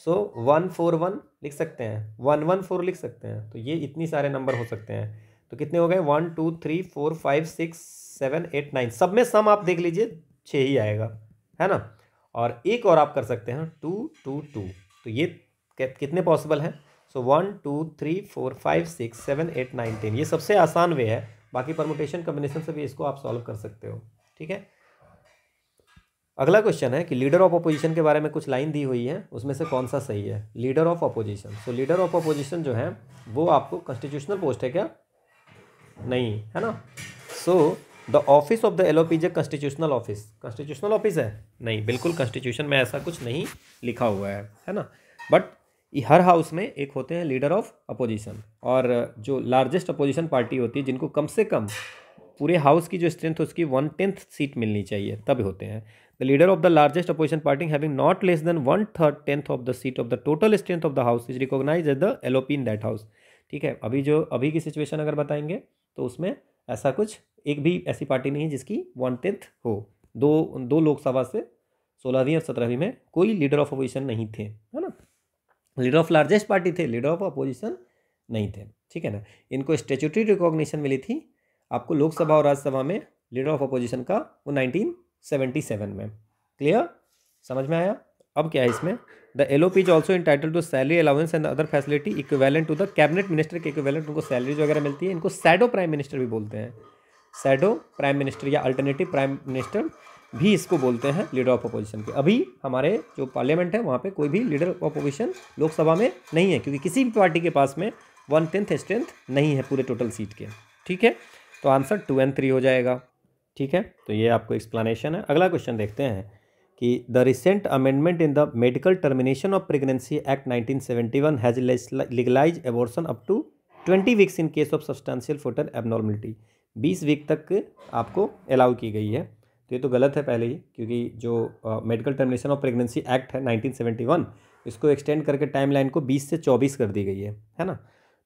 सो 1 4 1 लिख सकते हैं, 1 1 4 लिख सकते हैं। तो ये इतनी सारे नंबर हो सकते हैं। तो कितने हो गए, 1 2 3 4 5 6 7 8 9, सब में सम आप देख लीजिए 6 ही आएगा, है ना। और एक और आप कर सकते हैं 2 2 2, तो ये कितने पॉसिबल हैं। सो 1 2 3 4 5 6 7 8 9 10, ये सबसे आसान वे है। बाकी परमुटेशन कॉम्बिनेशन से भी इसको आप सॉल्व कर सकते हो, ठीक है। अगला क्वेश्चन है कि लीडर ऑफ अपोजिशन के बारे में कुछ लाइन दी हुई है, उसमें से कौन सा सही है। Leader of opposition, so leader of opposition जो है वो आपको कॉन्स्टिट्यूशनल पोस्ट है क्या, नहीं है ना। So the office of the LOP is a constitutional office, constitutional office है, नहीं, बिल्कुल कॉन्स्टिट्यूशन में ऐसा कुछ नहीं लिखा हुआ है ना। बट हर हाउस में एक होते हैं लीडर ऑफ अपोजिशन, और जो लार्जेस्ट अपोजिशन पार्टी होती है, जिनको कम से कम पूरे हाउस की जो स्ट्रेंथ है उसकी 1/10 सीट मिलनी चाहिए, तब होते हैं। The leader of the largest opposition party having not less than 1/3 of the seat of the total strength of the house is recognise as the LOP in that house, ठीक है। अभी की सिचुएशन अगर बताएंगे तो उसमें ऐसा कुछ एक भी ऐसी पार्टी नहीं है जिसकी 1/10 हो। दो लोकसभा से 16वीं और 17वीं में कोई लीडर ऑफ अपोजिशन नहीं थे, है ना। लीडर ऑफ लार्जेस्ट पार्टी थे, लीडर ऑफ अपोजिशन नहीं थे, ठीक है ना। इनको स्टेचुटरी रिकॉग्निशन मिली थी आपको लोकसभा और राज्यसभा में लीडर ऑफ अपोजिशन का, वो 1977 में। क्लियर, समझ में आया। अब क्या है इसमें, the LOP is also entitle to salary allowance and other facility equivalent to the cabinet minister के इक्विवेलेंट, उनको सैलरीज वगैरह मिलती है। इनको शैडो प्राइम मिनिस्टर भी बोलते हैं, शैडो प्राइम मिनिस्टर या अल्टरनेटिव प्राइम मिनिस्टर भी इसको बोलते हैं लीडर ऑफ अपोजिशन के। अभी हमारे जो पार्लियामेंट है वहाँ पे कोई भी लीडर ऑफ अपोजिशन लोकसभा में नहीं है, क्योंकि किसी भी पार्टी के पास में 1/10 स्ट्रेंथ नहीं है पूरे टोटल सीट के, ठीक है। तो आंसर 2 और 3 हो जाएगा, ठीक है। तो ये आपको एक्सप्लेनेशन है। अगला क्वेश्चन देखते हैं कि the recent amendment in the medical termination of pregnancy act 1971 has legalise abortion up to 20 weeks in case of substantial foetal abnormality, 20 week तक आपको अलाउ की गई है। तो ये तो गलत है पहले ही, क्योंकि जो medical termination of pregnancy act है 1971, इसको एक्सटेंड करके टाइम लाइन को 20 से 24 कर दी गई है ना।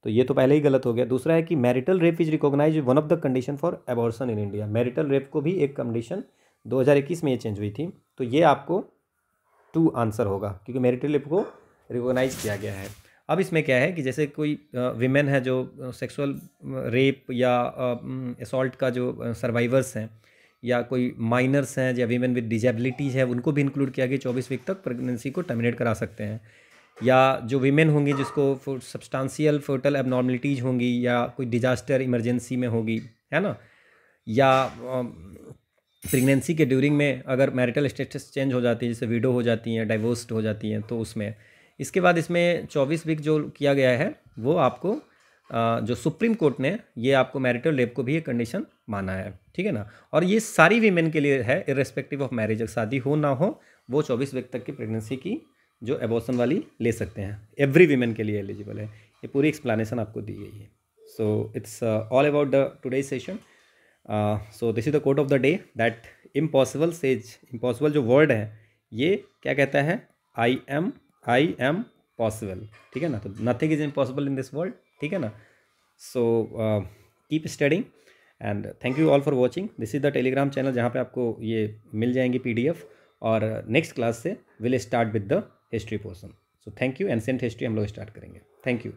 तो ये तो पहले ही गलत हो गया। दूसरा है कि marital rape is recognise one of the condition for abortion in India, marital rape को भी एक कंडीशन 2021 में ये चेंज हुई थी। तो ये आपको 2 आंसर होगा, क्योंकि मैरिटल रेप को रिकॉग्नाइज किया गया है। अब इसमें क्या है कि जैसे कोई विमेन है जो सेक्सुअल रेप या असॉल्ट का जो सर्वाइवर्स हैं, या कोई माइनर्स हैं, या वीमेन विद डिजेबिलिटीज़ है, उनको भी इंक्लूड किया गया। 24 वीक तक प्रेगनेंसी को टर्मिनेट करा सकते हैं। या जो वीमेन होंगी जिसको सब्सटेंशियल फर्टल एबनॉर्मलिटीज़ होंगी, या कोई डिजास्टर इमरजेंसी में होगी, है ना, या प्रेगनेंसी के ड्यूरिंग में अगर मैरिटल स्टेटस चेंज हो जाती है, जैसे विडो हो जाती हैं, डाइवोर्स्ड हो जाती हैं, तो उसमें इसके बाद इसमें 24 वीक जो किया गया है वो आपको जो सुप्रीम कोर्ट ने ये आपको मैरिटल रेप को भी एक कंडीशन माना है, ठीक है ना। और ये सारी वीमेन के लिए है, इर्रेस्पेक्टिव ऑफ मैरिज, शादी हो ना हो, वो 24 वीक तक की प्रेगनेंसी की जो एबॉर्शन वाली ले सकते हैं। एवरी वीमेन के लिए एलिजिबल है। ये पूरी एक्सप्लेनेशन आपको दी गई है। So it's all about the today's session. So this is the quote of the day, that impossible says, impossible जो वर्ड है ये क्या कहता है, आई एम पॉसिबल, ठीक है ना। तो nothing is impossible in this world, ठीक है ना। So keep studying and thank you all for watching. This is the Telegram channel जहाँ पे आपको ये मिल जाएंगी PDF, और नेक्स्ट क्लास से will start with the history portion. So thank you. Ancient history हम लोग स्टार्ट करेंगे। Thank you.